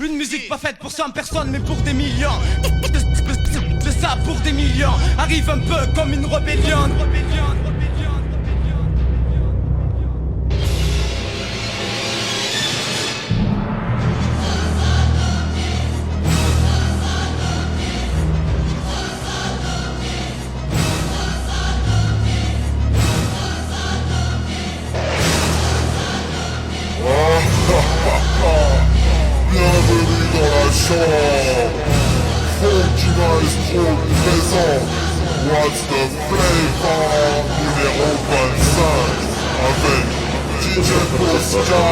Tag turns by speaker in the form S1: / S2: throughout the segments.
S1: Une musique pas faite pour 100 personnes mais pour des millions. De ça pour des millions. Arrive un peu comme une rébellion.
S2: Bienvenue dans la chambre. Funky Maestro présent. What's the flavor numéro 25 avec DJ Posca.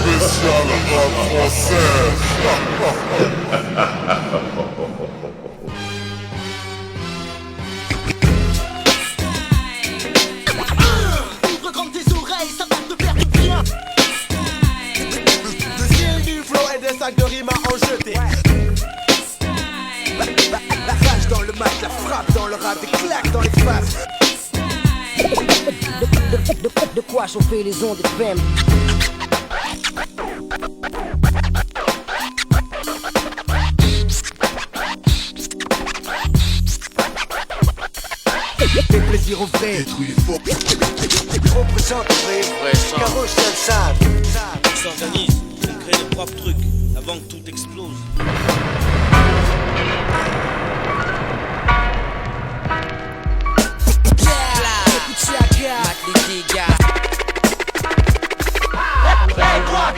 S2: Spécial rap français.
S3: Ouvre grand tes oreilles, ça va te faire du bien. Le style du flow et des sacs de rimes à en jeter. La rage dans le mic, la frappe dans le rap, des claques dans les faces.
S4: De quoi chauffer les ondes FM.
S3: Fais plaisir aux vrais.
S2: Détruis les faux.
S3: Représente vrai. Carousel sale.
S5: On s'organise, on crée nos propres trucs avant que tout explose.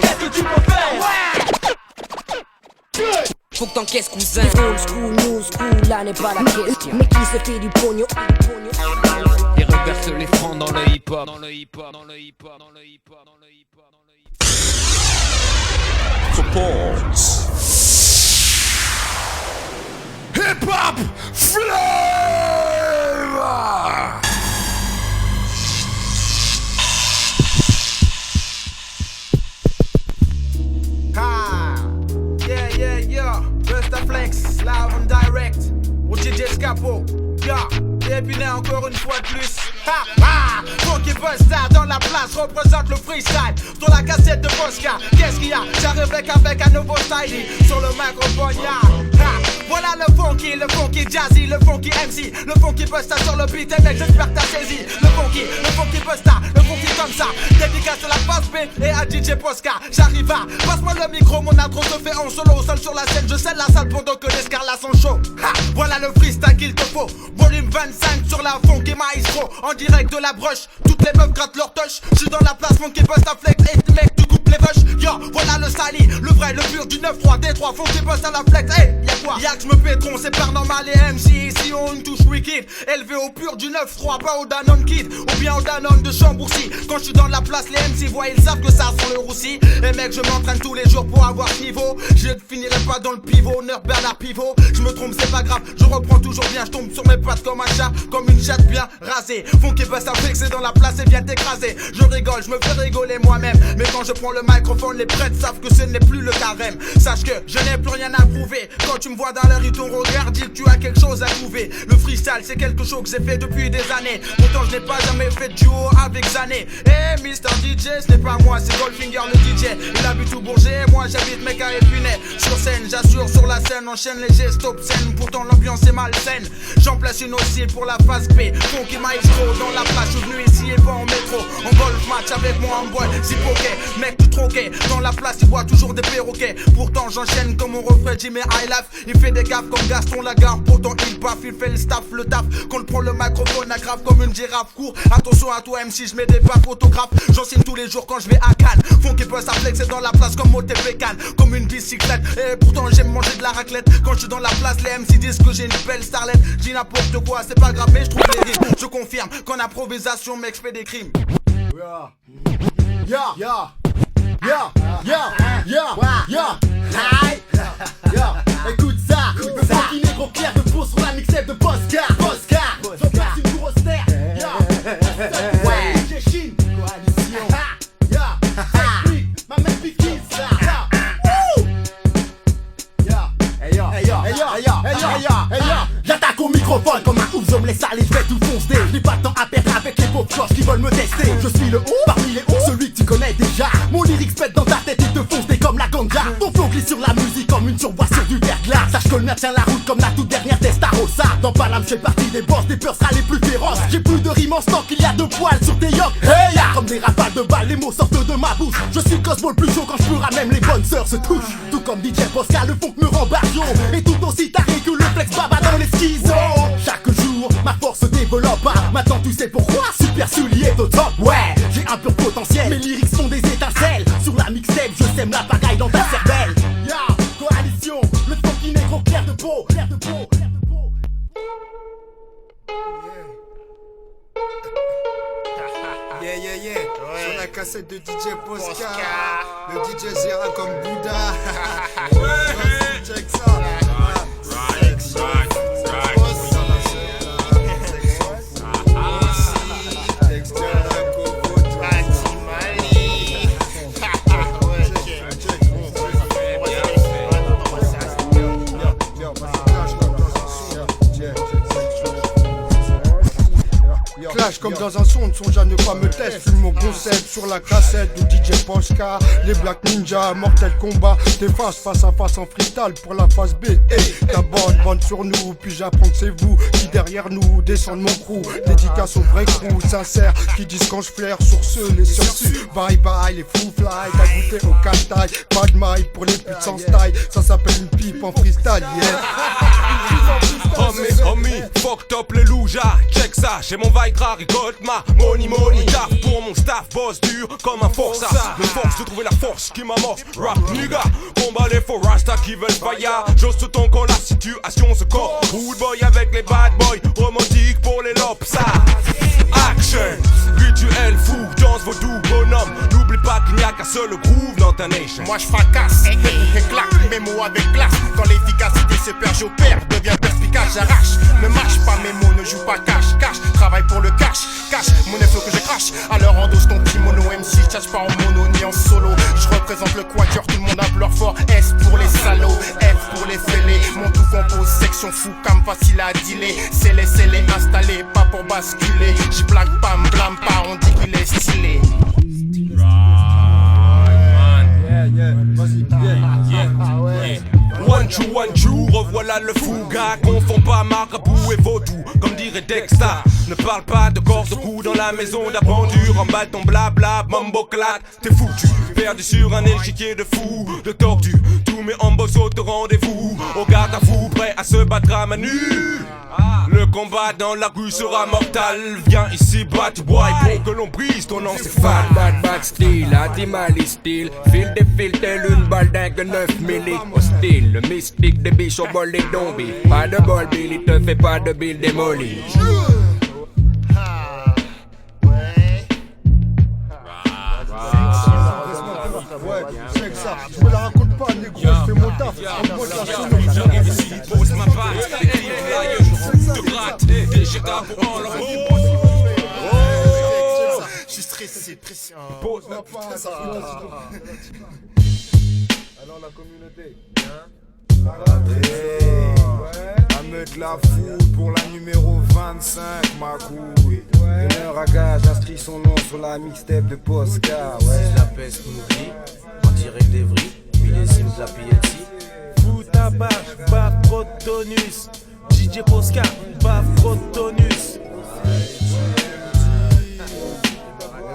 S3: Qu'est-ce que tu peux faire?
S4: Faut que t'encaisses cousin. Old school, new school, là n'est pas la question. Mais qui se fait du pognon?
S6: Et reverse les francs dans le hip-hop. Dans le hip-hop, dans le hip-hop, dans le hip-hop, dans le hip-hop, dans le hip-hop.
S2: Supports. Hip-hop flavor.
S3: Ha! Yeah, Busta Flex, live on direct. Ou DJ Scapo, yeah. Et puis là encore une fois de plus. Ha! Ha! Funky Busta dans la place représente le freestyle. Sur la cassette de Posca, qu'est-ce qu'il y a? J'arrive avec un nouveau style. Sur le microphone, yeah. Ha! Voilà le funky jazzy, le funky MC. Le funky Busta sur le beat, et mec, j'espère que t'as saisi. Le funky Busta, le funky comme ça. Dédicace à la face B et à DJ Posca. J'arrive à, passe-moi le micro, mon intro se fait en solo. Seul sur la scène, je scelle la salle pendant que les Scarlas sont chauds. Ha! Voilà le freestyle qu'il te faut. Volume 25 sur la funky maestro. En direct de la broche, toutes les meufs grattent leur touch. J'suis dans la place, funky Busta Flex. Et mec, tu coupes les vaches. Yo, voilà le sali, le vrai, le pur du 9-3, D3, funky Busta la flex. Hey, y'a quoi? Y'a que j'me pétron, c'est par normal et MC. Ici on une touche wicked. Élevé au pur du 9-3, pas au Danone Kid. Ou bien au Danone de Chambourcy. Quand j'suis dans la place, les MC voient, ils savent que ça sent le roussi. Et mec, je m'entraîne tous les jours pour avoir ce niveau. Je ne finirai pas dans le pivot, Nerf Bernard Pivot. Je me trompe, c'est pas grave, je reprends toujours bien. Je tombe sur mes pattes comme un chat, comme une chatte bien rasée. Funky Busta Flex est dans la place et vient t'écraser. Je rigole, je me fais rigoler moi-même. Mais quand je prends le microphone, les prêtres savent que ce n'est plus le carême. Sache que je n'ai plus rien à prouver. Quand tu me vois dans la rue, ton regard dit que tu as quelque chose à prouver. Le freestyle, c'est quelque chose que j'ai fait depuis des années. Pourtant, je n'ai pas jamais fait de duo avec Zané. Eh, Mr. DJ, ce n'est pas moi, c'est Goldfinger le DJ. Il habite au Bourget, moi j'habite Mecca et Punet. Sur scène, j'assure sur la scène, enchaîne les gestes obscènes. Pourtant, l'ambiance est malsaine. J'en place une aussi pour la phase B. Funky Maestro dans la place, je suis venu ici et pas en métro. En golf match avec moi en boîte, zipoquet. Mec, tu troquais. Dans la place, il voit toujours des perroquets. Pourtant, j'enchaîne comme on refait Jimmy High Life. Il fait des gaffes comme Gaston Lagarde. Pourtant, il baffe, il fait le staff, le taf. Quand il prend le microphone, aggrave comme une girafe. Court, attention à toi, MC, je mets des baffes autographes. J'en signe tous les jours quand je vais à Cannes. Funky Busta Flex est dans la place comme OTP Cannes. Comme une bicyclette. Et pourtant, j'aime manger de la raclette. Quand je suis dans la place, les MC disent que j'ai une belle starlette. Je dis n'importe quoi, c'est pas grave, mais je trouve les rimes. Je confirme qu'en improvisation, mec, je fais des crimes. Écoute ça, le funky négro clair de peau sur la mixtape de Posca. Faut faire une grosse terre. Ouais, j'ai Chine, coalition. Ma mère piquise ça. J'attaque au microphone comme un ouf, je me laisse aller, je vais tout foncer. J'ai pas de temps à perdre avec les pauvres cloches qui veulent me tester. Je suis le haut parmi les hauts, celui que tu connais déjà. Mon lyrics pète dans ta tête et te fonce comme la
S7: ganja. Ton flow glisse sur la musique comme une surbois sur du verglas. Sache que le mien tient la route comme la toute dernière Testarossa. Dans Paname j'ai parti des boss, des peurs sera les plus féroces. J'ai plus de rimes en stock, il y a 2 poils sur tes yoks. Hey ya, comme des rafales de balles, les mots sortent de ma bouche. Je suis le Cosmo le plus chaud quand je pleure, même les bonnes sœurs se touchent. Tout comme DJ Posca, le funk me rend barrio. Et tout aussi taré que le flex baba dans les schizos. Chaque jour, ma force se développe. Maintenant tu sais pourquoi, super soulier est au top. Ouais, j'ai un pur potentiel, mes lyrics sont des étincelles. Sur la mixtape, je sème la pagaille dans ta cervelle. Ya, coalition, le funky négro clair de peau, clair de peau, clair de peau.
S8: Yeah, yeah, yeah. Sur la cassette de DJ Posca. Le DJ Zera comme Bouddha. Check ça. Clash comme dans un son, ne songe à ne pas me tester. Fume mon concept sur la cassette de DJ Posca. Les Black Ninja, Mortal Kombat. T'effaces face à face en freestyle pour la phase B. Hey, ta bande sur nous, puis j'apprends que c'est vous qui derrière nous descendent mon crew. Dédicace aux vrais crew sincères qui disent quand je flaire sur ceux, les sursus. Bye bye, les fous fly, t'as goûté au casse-taille. Pas de maille pour les putes sans style. Ça s'appelle une pipe en freestyle, yeah.
S9: Homie, fuck top les loujas, check ça, j'ai mon Vitra, récolte ma money, taf pour mon staff, boss dur comme un forçat. Me force de trouver la force qui m'amorce, rap nigga, combat les faux rasta qui veulent fire. J'ose ce ton quand la situation se corps, rude boy avec les bad boys, romantique pour les lobes, ça. Action, rituel fou, danse vaudou, bonhomme. N'oublie pas qu'il n'y a qu'un seul groove dans ta nation.
S10: Moi je fracasse, et claque mes mots avec classe. Quand l'efficacité se perd, j'opère, deviens perspicace, j'arrache. Ne marche pas, mes mots ne jouent pas cash. Travaille pour le cash, mon effet que je crache. Alors endosse ton kimono MC, cherche pas en mono ni en solo. Je représente le quatuor, tout le monde implore fort. S pour les salauds, F pour les fêlés. Mon tout compose, section fou, cam facile à dealer. C'est les installé, pas pour basculer. J'y blague pas, me blâme pas, on dit qu'il est stylé.
S9: One two, revoilà le fouga. Confond pas marabout et vaudou, comme dirait Dexta. Ne parle pas de corps de cou dans la maison d'aventure. En bâton blabla, mambo claque, t'es foutu. Perdu sur un échiquier de fou, de tordu. Tous mes ambos sautent au rendez-vous. Au garde à vous, prêt à se battre à main nue. Le combat dans la rue sera mortal. Viens ici, bat boy, pour que l'on brise ton nom, c'est fan.
S6: Bad style, anti-mali style. Fil des fils tel une balle dingue 9 milli. Hostile, le mystique des biches au bol des zombies. Pas de bol, Billy, te fais pas de bill démoli.
S8: Ouais, check ça. Je me la raconte pas, négro. Je fais mon taf.
S9: J'arrive ici, pose ma batte. Des clips là, de gratte. Des chèques pour en leur
S10: Je suis stressé, pressé.
S9: pose ma
S8: Alors la communauté,
S11: Ahmed la foule pour la numéro 25, ma couille.
S12: Honneur à gage, inscrit son nom sur la mixtape de Posca.
S13: La peste m'oublie, en direct d'Evry, millésime de la PLC.
S14: Fou tabac, baf protonus. DJ Posca, baf protonus.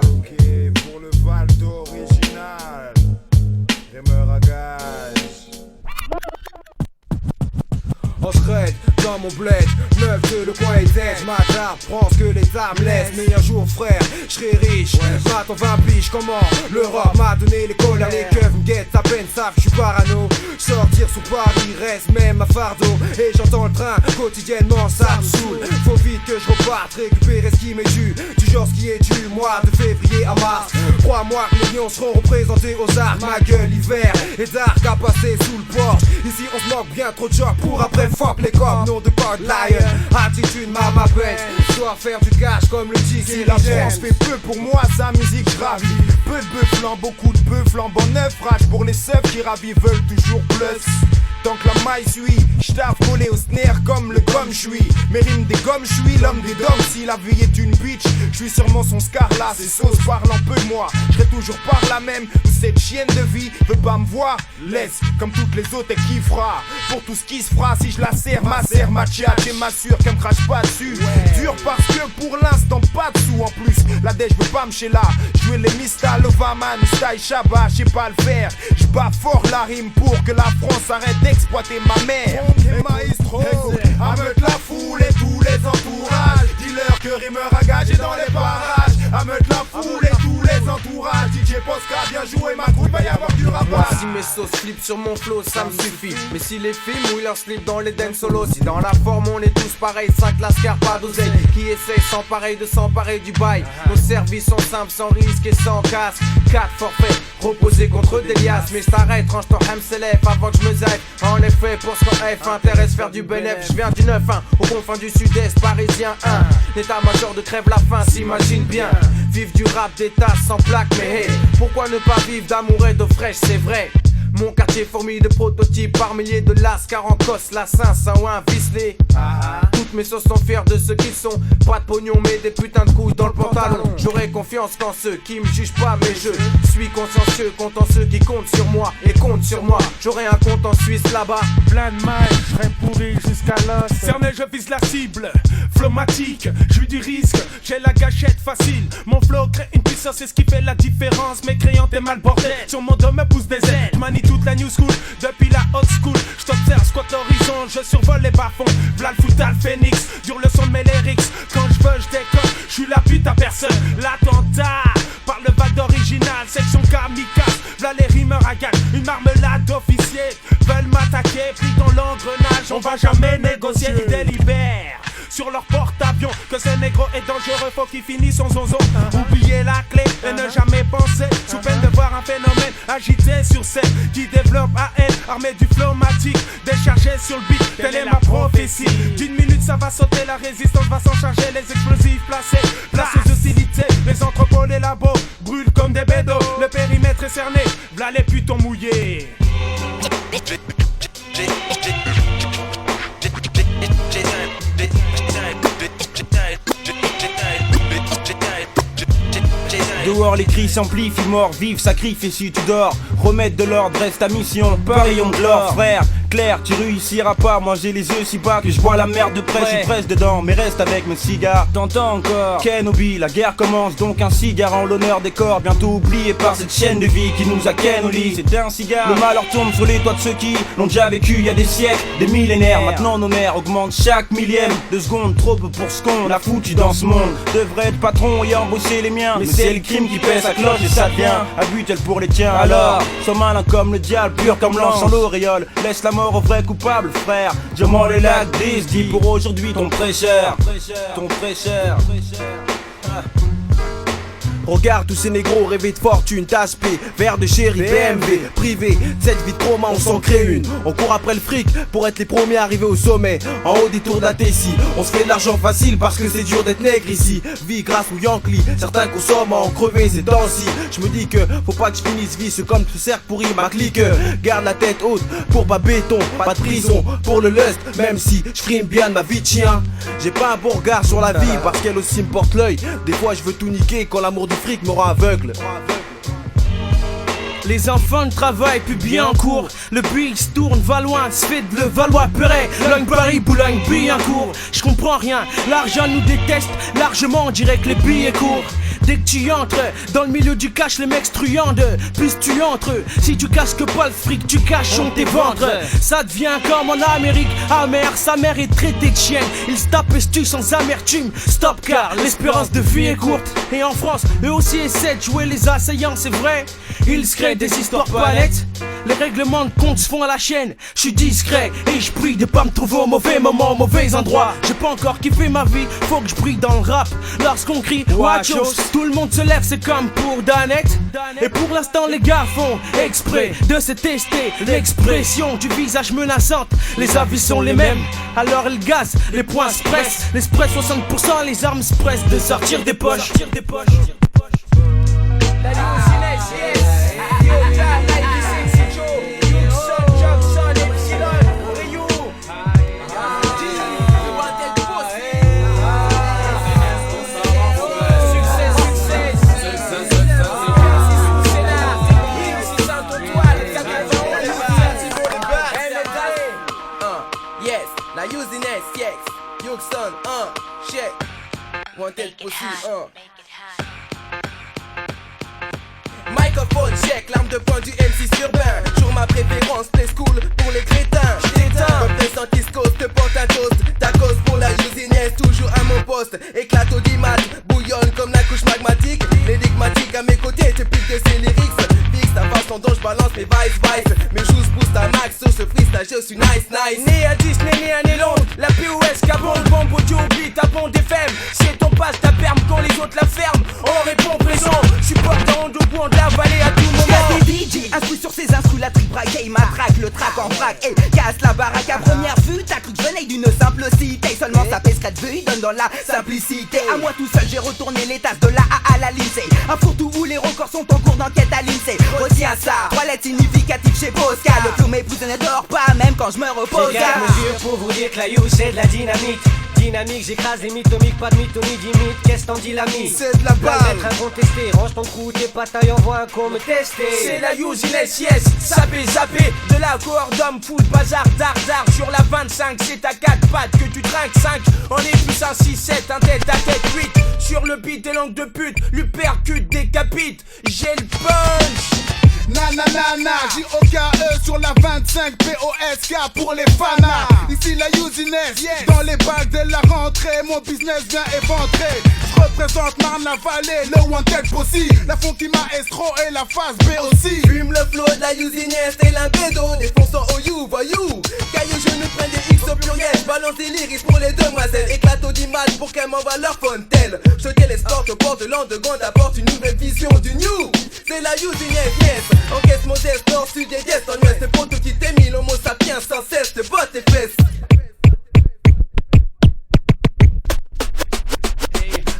S11: Ok, pour le Val d'original, Rémeur à gage.
S12: On shred dans mon bled, neuf de le coin et tête. Ma trappe prend ce que les âmes laissent. Mais un jour frère, je serai riche. M'attends 20 piges, comment l'Europe m'a donné l'école. Les keufs me guettent, à peine savent que je suis parano. Sortir sous Paris reste même à fardeau. Et j'entends le train quotidiennement, ça me saoule. Faut vite que je reparte, récupérer ce qui m'est dû. Du genre ce qui est dû, mois de février à mars. 3 mois que les lions seront représentés aux arts. Ma gueule hiver et dark à passer sous le porche. Ici on se moque bien trop de choc pour après fuck les corps. Nom de God Lion, attitude ma bête. Dois faire du cash comme le dit.
S11: Si la France fait peu pour moi, sa musique gravit. Peu de bœufs flambe, beaucoup de bœufs flambent en neuf. Rage pour les seufs qui ravivent, veulent toujours plus.
S12: tant que la maille suit. J't'ave collé au snare comme le gomme j'suis. Mes rimes des gommes j'suis, l'homme des dômes. Si la vie est une bitch, j'suis sûrement son scarla. Ces sauces parlent un peu de moi, j'serai toujours par la même. Cette chienne de vie veut pas me voir, laisse comme toutes les autres et kiffera. Pour tout ce qui se fera, si je la serre, ma tchatch et m'assure qu'elle me crache pas dessus. Dur parce que pour l'instant pas de sous en plus. La dèche veut pas me chez là. Jouer les Mista, Lovaman, Style Shabba, j'sais pas le faire. J'bats fort la rime pour que la France arrête d'exploiter ma mère. Et maestro, à meute la foule et tous les entourages. Dis-leur que rimeur engagé dans les parages. À meute la foule et tous les entourages. DJ Posca, bien joué, ma couille, va y avoir du rabat.
S15: Si mes sauces flippent sur mon flow, ça me suffit. Mais si les filles mouillent leur slip dans les dance solos, si dans la forme on est tous pareils, 5 lascar, pas d'oseille. Qui essaye sans pareil de s'emparer du bail. Nos services sont simples, sans risque et sans casse. 4 forfaits, reposés contre des liasses. Mais j't'arrête, range ton MCLF avant que je me zappe. En effet, pour ce qu'on F intéresse faire du bénéf. Je viens du 9-1, au confin du sud-est parisien 1. L'état-major de crève la faim, s'imagine bien. Vivre du rap d'état sans plaque, mais hey, pourquoi ne pas vivre d'amour et d'eau fraîche, c'est vrai. Mon quartier fourmille de prototypes par milliers de lascars en cosse, la Saint-Saint-Ouin, Visley. Toutes mes sauces sont fiers de ceux qui sont. Pas de pognon mais des putains de couilles dans le pantalon. J'aurai confiance quand ceux qui me jugent pas, mais je suis consciencieux, comptant ceux qui comptent sur moi et comptent sur moi. J'aurai un compte en Suisse là-bas.
S14: Plein de mailles, j'serai pourri jusqu'à l'os.
S16: Cerné, je vise la cible, flowmatique, j'suis du risque, j'ai la gâchette facile. Mon flow crée une puissance, c'est ce qui fait la différence. Mes crayons t'es mal bordel, sur mon dos me pousse des ailes. Manie toute la new school, depuis la old school. J't'observe, squat l'horizon, je survole les bas-fonds. V'là le foutal phénix, dure le son de mes lyrics. Quand j'veux j'décolle, j'suis la pute à personne. L'attentat, par le vague d'original, section kamikaze. V'là les rimeurs à gagne, une marmelade d'officier. Veulent m'attaquer, pris dans l'engrenage. On va jamais négocier, ils délibèrent sur leur porte-avions. Que ce négro est dangereux, faut qu'il finisse son zonzon. Oublier la clé et ne jamais penser, sous peine de voir un phénomène agité sur scène qui développe à elle, armé du flowmatique, déchargé sur le beat, telle est ma prophétie. D'une minute ça va sauter, la résistance va s'en charger, les explosifs placés, place aux hostilités, les entrepôts, les labos, brûlent comme des bédos, le périmètre est cerné, v'là les putons mouillés.
S1: Dehors les cris s'amplifient, mort, vive, sacrifie si tu dors. Remettre de l'ordre, reste ta mission, pas rayon de l'or, frère. Claire, tu réussiras pas, moi j'ai les yeux si bas que je bois la merde de près, j'y presse dedans, mais reste avec mes cigares. T'entends encore Kenobi, la guerre commence, donc un cigare en l'honneur des corps, bientôt oublié par cette chaîne de vie qui nous a ken au lit. C'était un cigare, le malheur tombe sur les toits de ceux qui l'ont déjà vécu il y a des siècles, des millénaires. Maintenant nos mères augmentent chaque millième de seconde, trop peu pour ce qu'on a foutu dans ce monde. Devrait être patron et embaucher les miens, mais c'est le crime qui pèse sa cloche et ça devient à but elle pour les tiens. Alors, sois malin comme le diable, pur comme l'ange sans l'auréole, laisse la mort aux vrais coupables, frère. Je m'en les lacs gris, dis pour aujourd'hui ton prêcheur. Ton prêcheur.
S15: Regarde tous ces négros rêver de fortune, tasse-P, verre de chéri, BMW, privé, cette vie de trauma, on s'en crée une. On court après le fric pour être les premiers arrivés au sommet. En haut des tours d'Atécie, on se fait de l'argent facile parce que c'est dur d'être nègre ici. Vie grâce ou Yankee, certains consomment à en crever ces temps-ci. Je me dis que faut pas que je finisse vice comme ce cercle pourri ma clique. Garde la tête haute pour pas béton, pas de prison pour le lust. Même si je frime bien de ma vie de chien, j'ai pas un bon regard sur la vie parce qu'elle aussi me porte l'œil. Des fois je veux tout niquer quand l'amour du fric me rend aveugle.
S17: Les enfants ne travaillent plus bien en cours. Le bille se tourne, va loin, se fait de le Valois-Perret, Logne Paris, Boulogne, Billancourt. Je comprends rien, l'argent nous déteste largement, on dirait que les billets courent. Dès que tu entres dans le milieu du cash, les mecs truandent. Plus tu entres, si tu casques pas le fric, tu caches on tes ventres. Ça devient comme en Amérique, amer, sa mère est traitée de chienne. Ils se tapent et se tuent sans amertume. Stop car l'espérance de vie est courte. Et en France, eux aussi essaient de jouer les assaillants, c'est vrai. Ils se créent des histoires pas nettes. Les règlements de compte se font à la chaîne. Je suis discret et je prie de pas me trouver au mauvais moment, au mauvais endroit. J'ai pas encore kiffé ma vie, faut que je brille dans le rap. Lorsqu'on crie Wachos, tout le monde se lève, c'est comme pour Danette. Et pour l'instant les gars font exprès de se tester. L'expression du visage menaçante, les avis sont les mêmes. Alors ils gazent, les poings se pressent. Les pressent 60%, les armes se pressent de sortir des poches.
S15: yes. Yuxon, check. Wanted aussi, Microphone check, l'arme de poing du M6 urbain. Toujours ma préférence, play school pour les crétins. J't'éteins, représente East Coast, te porte un toast. Ta cause pour la usinière, toujours à mon poste. Éclate au dimat, bouillonne comme la couche magmatique. L'énigmatique à mes côtés, te pique de ses lyrics. Fixe ta façon dont je balance mes vice. Mes joues boostent à max sur ce freestyle, je suis nice. Né à Disney, né à Nélonde, la POS, Cabon, bombe audio, beat, à bon FM. Si ton passe ta perme quand les autres la ferment, on répond présent. J'suis pas dans le bout de la vallée à tout moment.
S18: Y'a des DJ instruits sur ses instrus, la trick braquée, il matraque le track en vrac. Et casse la baraque à première vue, t'as cru que je venais d'une simple cité. Seulement ça pèserait de vue, il donne dans la simplicité. À moi tout seul, j'ai retourné les tasses de la A à la lycée. Un fourre-tout où les records sont en cours d'enquête à l'INSEE. Retiens ça, 3 lettres significatives chez Posca. Le flow m'épouse ne dort pas, même quand je me repose.
S19: J'ai garde mesure pour vous dire que la you c'est de la dynamite. Dynamique, j'écrase les mythomiques, pas de mythomie, d'imite. Qu'est-ce t'en dis l'ami?
S15: C'est de la balle.
S19: D'être incontesté, range ton trou, tes batailles, envoie un con me tester.
S15: C'est la usiness, yes, sapé, de la cohorde d'homme, full bazar, dardard. Sur la 25, c'est à 4 pattes que tu trinques 5. On est plus un 6-7, un tête à tête 8. Sur le beat des langues de pute, lui percute, décapite. J'ai le punch.
S20: Nananana, J-O-K-E sur la 25, P-O-S-K pour les fanas. Ici la usiness, dans les bacs dès la rentrée, mon business vient éventrer. Je représente Marne-la-Vallée, le wanted possible. La funky maestro et la phase B aussi.
S15: Fume le flow de la usiness et l'impédo, défonçant au you, voyou. Caillou, je nous prends des X au pluriel, balance des lyrics pour les demoiselles. Éclate au dimanche pour qu'elles m'envoient leur fontaine. Je télésporte au port de l'an de Gonde, apporte une nouvelle vision du new. C'est la usiness, yes. Encaisse modeste, nord, sud et dièse, en ouest. C'est pour tout qui t'es mis, l'homo sapiens sans cesse, te botte tes fesses.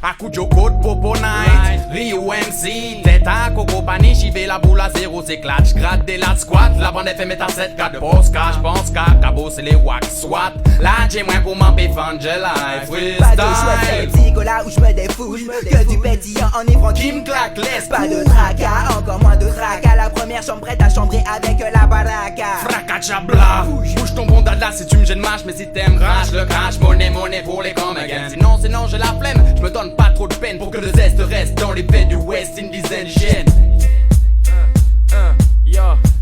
S21: Akujo Code Popo Night, Rio MC, tête à Coco Pani, j'y vais la boule à zéro, s'éclate, j'gratte des lattes squat, la bande FM est à 7 cas de Posca, j'pense qu'à Cabo c'est les wax swat, là j'ai moins pour m'empéfendre, je live freestyle.
S18: Pas de choix, c'est le psychola où j'me défoule, que du pétillant enivrant
S21: qui me claque l'esprit.
S18: Pas de tracas, encore moins de tracas, la première chambre prête à chambrer avec la baraka.
S21: Fracachabla, bouge ton bon dada si tu me gênes mâche, mais si t'aimes crash le crash, monnaie pour les come again. Sinon j'ai la flemme, j'me donne pas trop de peine pour que le zeste reste dans les veines du West Indies indigènes.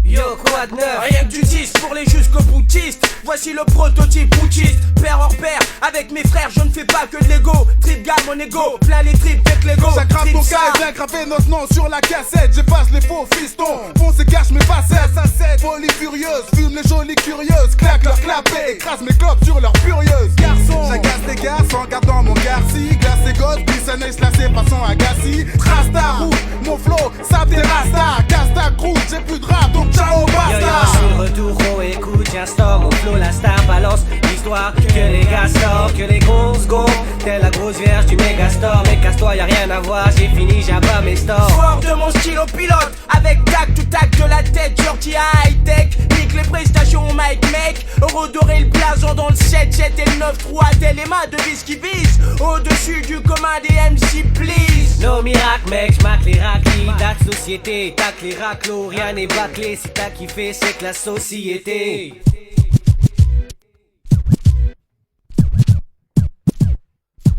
S15: Yo, quoi de neuf? Rien que du 10 pour les jusqu'au boutistes. Voici le prototype boutiste. Père hors père, avec mes frères je ne fais pas que de l'ego. Trip gamme mon ego, plein les trips avec l'ego.
S20: Ça gratte mon cas et bien gravé notre nom sur la cassette. J'efface les faux fistons, fonce et cache mes facettes. Folie furieuse, fume les jolies curieuses. Claque leur clapet, écrase mes clopes sur leur furieuse. Garçon, j'agace les gars en gardant mon garci. Glace et gosse, glisse un ace lacé façon Agassi. Trace ta route, mon flow, ça t'es rasta. Casse ta croûte, j'ai plus de rap donc ciao basta.
S19: Yo yo, sur retour, on écoute, j'instaure mon flow, la star balance l'histoire que les gars sortent, que les grosses go. T'es la grosse vierge du Megastore, mais casse-toi, y'a rien à voir, j'ai fini, j'abats mes stores.
S15: Fort de mon stylo pilote, avec tac tout tac de la tête, gentil high-tech. Nique les prestations mic mec, redorer le blason dans le 7-7 et le 9-3, tel les mains de vis qui visent au-dessus du commun des MC please.
S19: No miracle mec, j'maque les raclis, date société, tac les raclos, rien n'est bâclé, si t'as kiffé c'est que la société.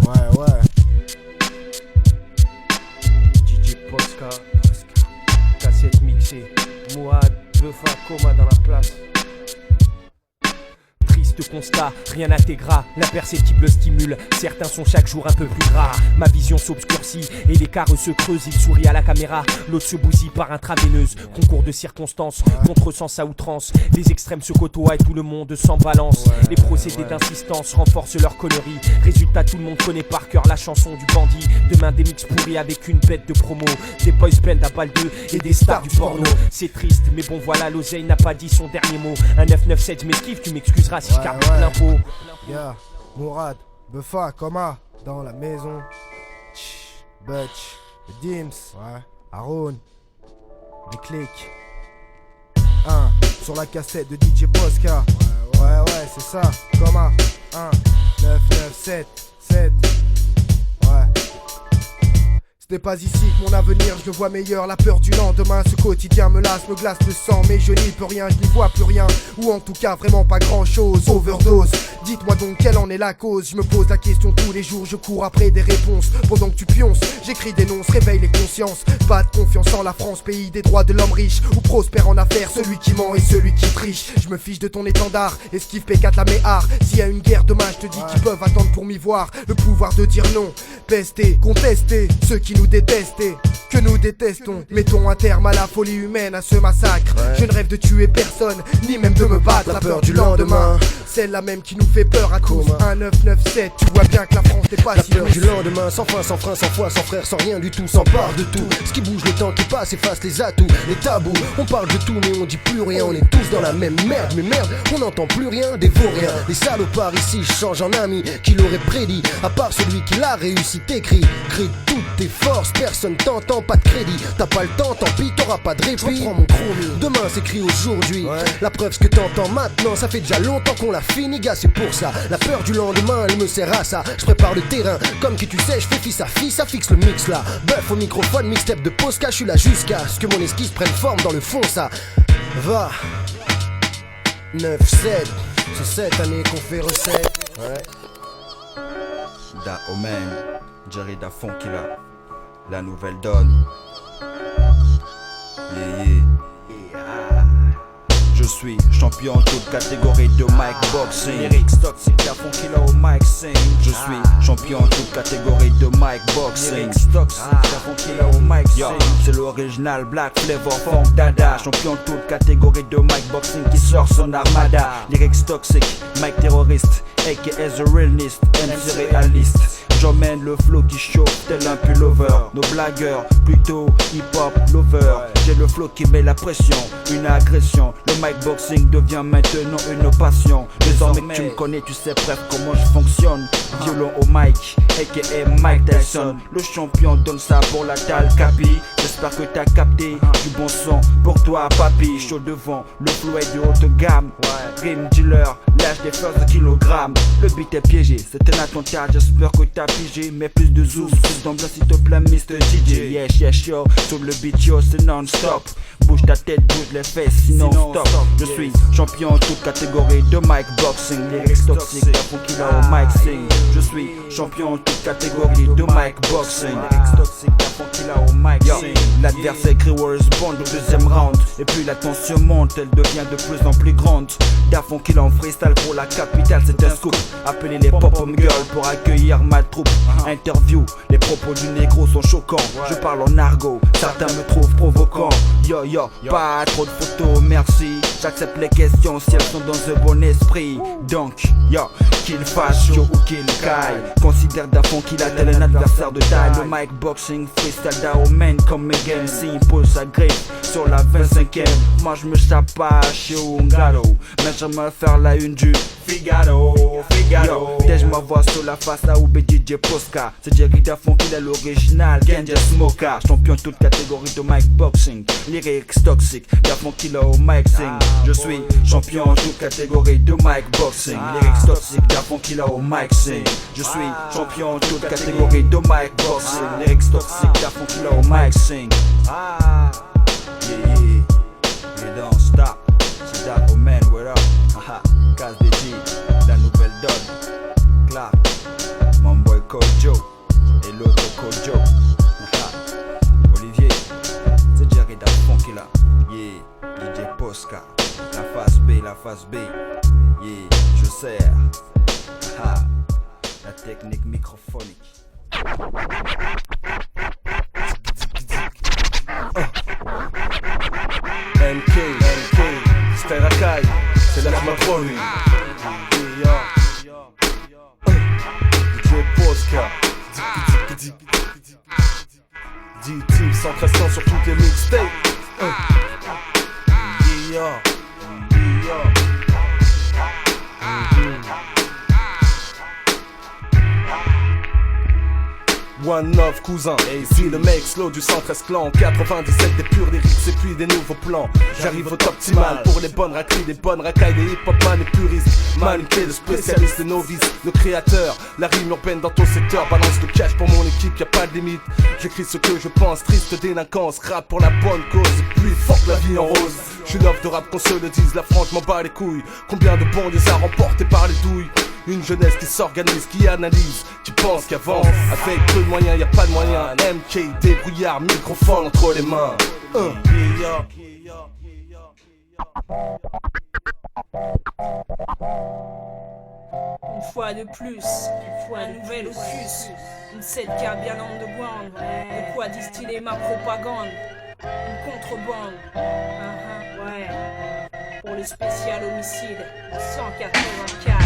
S12: Ouais. DJ Posca, cassette mixée, Mouad, Befa, Coma dans la place. Triste constat, rien n'intégra, l'imperceptible stimule. Certains sont chaque jour un peu plus gras. Ma vision s'obscurcit et l'écart se creuse. Il sourit à la caméra, l'autre se bousille par intraveineuse. Concours de circonstances, contresens à outrance. Les extrêmes se côtoient et tout le monde s'en balance. Les procédés d'insistance renforcent leur connerie. Résultat, tout le monde connaît par cœur la chanson du bandit. Demain des mix pourris avec une bête de promo. Des boys band à balle 2 et des stars du porno. C'est triste, mais bon voilà, l'oseille n'a pas dit son dernier mot. Un 997, je m'esquive, tu m'excuseras si je carte l'impôt. Yeah, Mourad, Befa, Coma, dans la maison. Butch, Dims, Aaron, les clics. Sur la cassette de DJ Posca. Ouais, c'est ça, Coma. 1, 9, 9, 7, 7.
S7: Ce n'est pas ici que mon avenir, je le vois meilleur. La peur du lendemain, ce quotidien me lasse, me glace le sang. Mais je n'y peux rien, je n'y vois plus rien. Ou en tout cas vraiment pas grand chose. Overdose, dites-moi donc quelle en est la cause. Je me pose la question tous les jours, je cours après des réponses. Pendant que tu pionces, j'écris des noms, réveille les consciences. Pas de confiance en la France, pays des droits de l'homme riche. Ou prospère en affaires, celui qui ment et celui qui triche. Je me fiche de ton étendard, esquive P4 la méhard. S'il y a une guerre demain, je te dis qu'ils peuvent attendre pour m'y voir. Le pouvoir de dire non, pester, contester ceux qui nous détestaient, que nous détestons. Mettons un terme à la folie humaine, à ce massacre. Je ne rêve de tuer personne, ni même de me battre. La peur du lendemain, celle-là même qui nous fait peur à tous. 1997, tu vois bien que la France n'est pas si
S5: La peur du lendemain, sans fin, sans frein, sans foi, sans frère, sans rien du tout, sans part de tout. Ce qui bouge, le temps qui passe, efface les atouts, les tabous. On parle de tout mais on dit plus rien, on est tous dans la même merde. Mais merde, on n'entend plus rien, des vauriens. Les salopards ici, je change en ami. Qui l'aurait prédit, à part celui qui l'a réussi, t'écris. Crée toutes tes forces, personne t'entend, pas de crédit. T'as pas le temps, tant pis, t'auras pas de répit. Mon demain s'écrit aujourd'hui. La preuve, ce que t'entends maintenant, ça fait déjà longtemps qu'on l'a fini, gars, c'est pour ça. La peur du lendemain, elle me sert à ça. Je prépare le terrain, comme qui tu sais, je fais fils à fils, ça fixe le mix là. Bœuf au microphone, mixtape de Posca, je suis là jusqu'à ce que mon esquisse prenne forme dans le fond, ça va. 9-7, c'est cette année qu'on fait recette. Ouais.
S1: Da Omen, Jerry Da Funkilla, la nouvelle donne. Yeah, yeah. Je suis champion en toute catégorie de mic boxing. Lyrics toxic, Da Funkilla au mic sing. Je suis champion en toute catégorie de mic boxing. Lyrics toxic, Da Funkilla au mic sing. C'est l'original Black Flavor Funk Dada. Champion en toute catégorie de mic boxing qui sort son armada. Lyrics toxic, mic terroriste, aka The Realist, MC réaliste. J'emmène le flow qui chauffe tel un pullover. Nos blagueurs, plutôt hip-hop lover. J'ai le flow qui met la pression, une agression. Le mic boxing devient maintenant une passion. Désormais que tu me connais, tu sais bref comment je fonctionne. Violon au mic, aka Mike Tyson. Le champion donne ça pour la dalle capi. J'espère que t'as capté du bon son pour toi papi. Chaud devant, le flow est de haute gamme. Rime dealer, lâche des first kilogrammes. Le beat est piégé, c'est un attentat, j'espère que t'as pigé. Mais plus de zoom, plus d'ambiance s'il te plaît Mr. DJ. Yes yo, sur le beat yo c'est non-stop. Bouge ta tête, bouge les fesses, sinon stop. Je suis champion en toute catégorie de mic boxing. Lyrics toxic, Da Funkilla au mic sing. Je suis champion en toute catégorie de mic boxing. Lyrics toxic, Da Funkilla au mic sing. L'adversaire crie Warriors Bond au deuxième round. Et puis la tension monte, elle devient de plus en plus grande. Da Funkilla en freestyle pour la capitale, c'est un scoop. Appelez les pop-up girls pour accueillir ma troupe. Interview, les propos du négro sont choquants. Je parle en argot, certains me trouvent provoquant. Yo yo, pas trop de photos, merci. J'accepte les questions si elles sont dans un bon esprit. Donc, yo, qu'il fasse chaud ou qu'il caille, considère Da Funkilla tel un adversaire de taille. Le mic boxing, freestyle Da Omen comme Megan. S'il pose sa griffe sur la 25ème, moi je me chapache chez Ungaro. Mais j'aimerais faire la une du Figaro. Dès je ma voix sur la face à Oube DJ Posca. C'est Jerry Da Funkilla l'original, Ganja Smoker. Champion toute catégorie de mic boxing. Lyrics toxic, Da Funkilla au mic sing. Je suis champion en toute catégorie de mic boxing. Lyrics toxic, Da Funkilla au mic sing. Je suis champion en toute catégorie de mic boxing. Lyrics toxic, Da Funkilla au mic sing. Yeah, don't stop. C'est Da Omen, what up? Casse des G, la nouvelle donne. Clark, mon boy Kojo et l'autre Kojo. Olivier, c'est Jerry Da Funkilla. Yeah, DJ Posca. La face B, yeah, je sers. La technique microphonique.
S22: MK, Sky Rakai, c'est la matrone. DJ Posca. D-Team 113 sur toutes les mixtapes. One Love cousin, et ici le mec slow du 113 clan. 97 des purs lyrics et puis des nouveaux plans. J'arrive au top optimal pour les bonnes raclées, des bonnes racailles, des hip hop man et puristes. Malinqué, le spécialiste, le novice, le créateur. La rime urbaine dans ton secteur, balance le cash pour mon équipe, y'a pas de limite. J'écris ce que je pense, triste délinquance, rap pour la bonne cause, et puis fuck la vie en rose. J'suis l'offre de rap qu'on se le dise, la France m'en bat les couilles. Combien de bons les a remportés par les douilles. Une jeunesse qui s'organise, qui analyse, qui pense, qui avance. Avec peu de moyens, y'a pas de moyens. MK, débrouillard, microphone entre les mains.
S2: Une fois de plus, une fois un nouvel opus. Une 7K bien underground. De quoi distiller ma propagande. Une contrebande. Ouais. Pour le spécial homicide 184.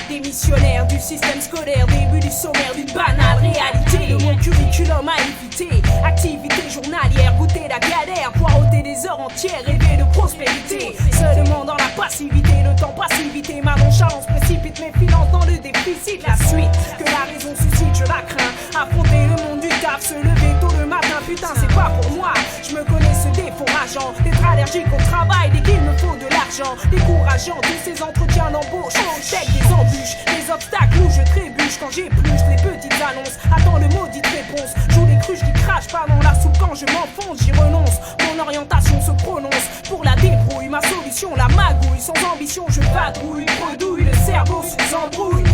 S2: Démissionnaire du système scolaire, début du sommaire d'une banale réalité. De mon curriculum à éviter, activité journalière, goûter la galère, poireauter des heures entières, rêver de prospérité. Seulement dans la passivité, le temps passivité, ma nonchalance précipite mes finances dans le déficit. La suite, que la raison suscite, je la crains. Affronter le monde du taf, se lever tôt le matin, putain c'est pas pour moi. Je me connais ce défourageant, d'être allergique au travail dès qu'il me faut de l'argent. Décourageant tous ces entretiens d'embauche, tels des embûches, les obstacles où je trébuche quand j'épluche les petites annonces. Attends le maudite réponse, joue les cruches qui crachent pas dans la soupe quand je m'enfonce. J'y renonce, mon orientation se prononce pour la débrouille, ma solution la magouille. Sans ambition je vadrouille, bredouille, le cerveau sous embrouille.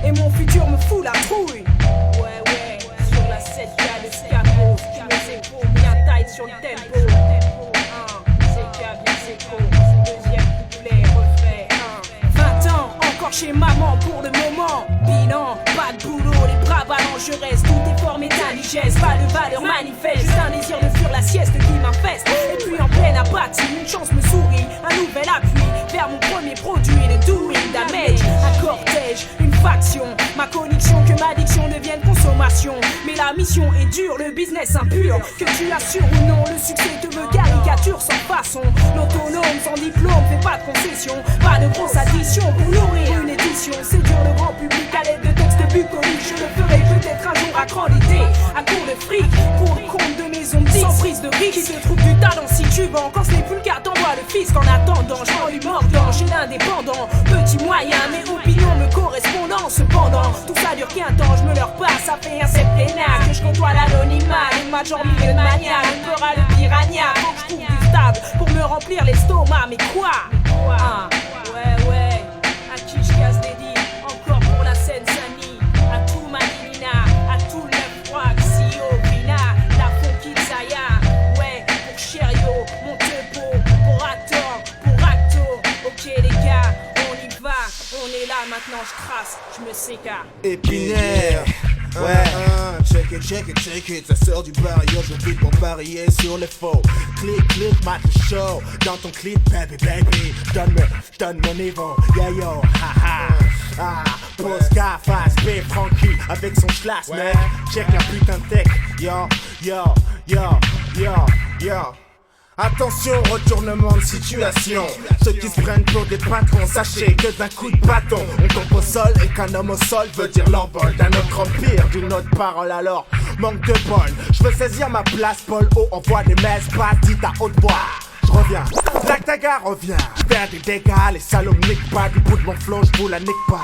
S2: Et mon futur me fout la trouille. Ouais, sur la 7K de Scapo, tu me épaules bien tight sur le tempo. C'est K bien Seco, deuxième couplet, refait. 20 ans, encore chez maman pour le moment. Bilan, pas de boulot, les bras ballants, je reste. Tout effort est indigeste, pas de valeur manifeste. Juste un désir de fuir la sieste qui m'infeste. Et puis en pleine apathie, une chance me sourit. Un nouvel appui vers mon premier produit, le doing damage. Un cortège, une faction, ma conviction que ma diction devienne consommation. Mais la mission est dure, le business impur. Que tu assures ou non, le succès te veut caricature sans façon. L'autonome sans diplôme fait pas de concession. Pas de grosse addition pour nourrir une édition. C'est dur le grand public à l'aide de textes bucoliques. Je le ferai peut-être un jour à grande idée, à court de fric, pour le compte de maison de 10. Sans prise de risque, qui se trouve du talent si tu vends. Quand ce n'est plus le cas, t'envoies le fisc en attendant. Je prends du mordant, j'ai l'indépendant. Petit moyen, mais opinion me correspondant. Cependant, tout ça dure qu'un temps, je me leur passe. Ça fait un septennat que je côtoie l'anonymat. Une major milieu de mania, une peur à le piranha. Faut que je trouve du stable pour me remplir l'estomac. Mais quoi Ouais, à qui je casse des dits. Encore pour la Seine-Saint-Denis. À tout Manilina, à tout le Froid, Xio, Vina, la Funky Zaya. Ouais, pour Cherio, mon tepo, pour Ator, pour Acto. Ok les gars, on y va, on est là maintenant, je trace, je me séca.
S4: Épinaire. Ouais, check it, ça sort du barrière, je vide mon parier sur les faux. Click, match show, dans ton clip, baby, donne mon niveau, yeah yo, Posca, face B, Frankie, avec son schlass, mec, check la putain de tech, yo. Attention, retournement de situation. Ceux qui se prennent pour des patrons, sachez que d'un coup de bâton on tombe au sol et qu'un homme au sol veut dire l'envol d'un autre empire, d'une autre parole. Alors, manque de bol, je veux saisir ma place, Paul O envoie des messes, pas dites à haute voix. Je reviens, Black Daga revient, faire des dégâts, les salauds me niquent pas, du bout de mon flow, je vous la nique pas.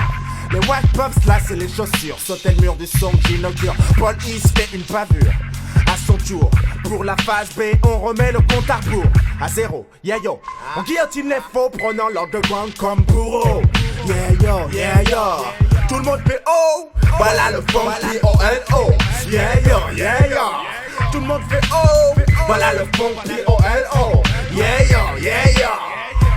S4: Les white puffs, là c'est les chaussures, sauter le mur du son que j'inaugure. Paul I se fait une bavure. À son tour, pour la phase B, on remet le compte à rebours. À zéro, yeah yo, on guillotine les faux, prenant l'underground comme bourreau. Yeah yo, tout le monde fait oh, voilà le funky O-L-O. Yeah yo, tout le monde fait oh, voilà le funky O-L-O. Yeah yo.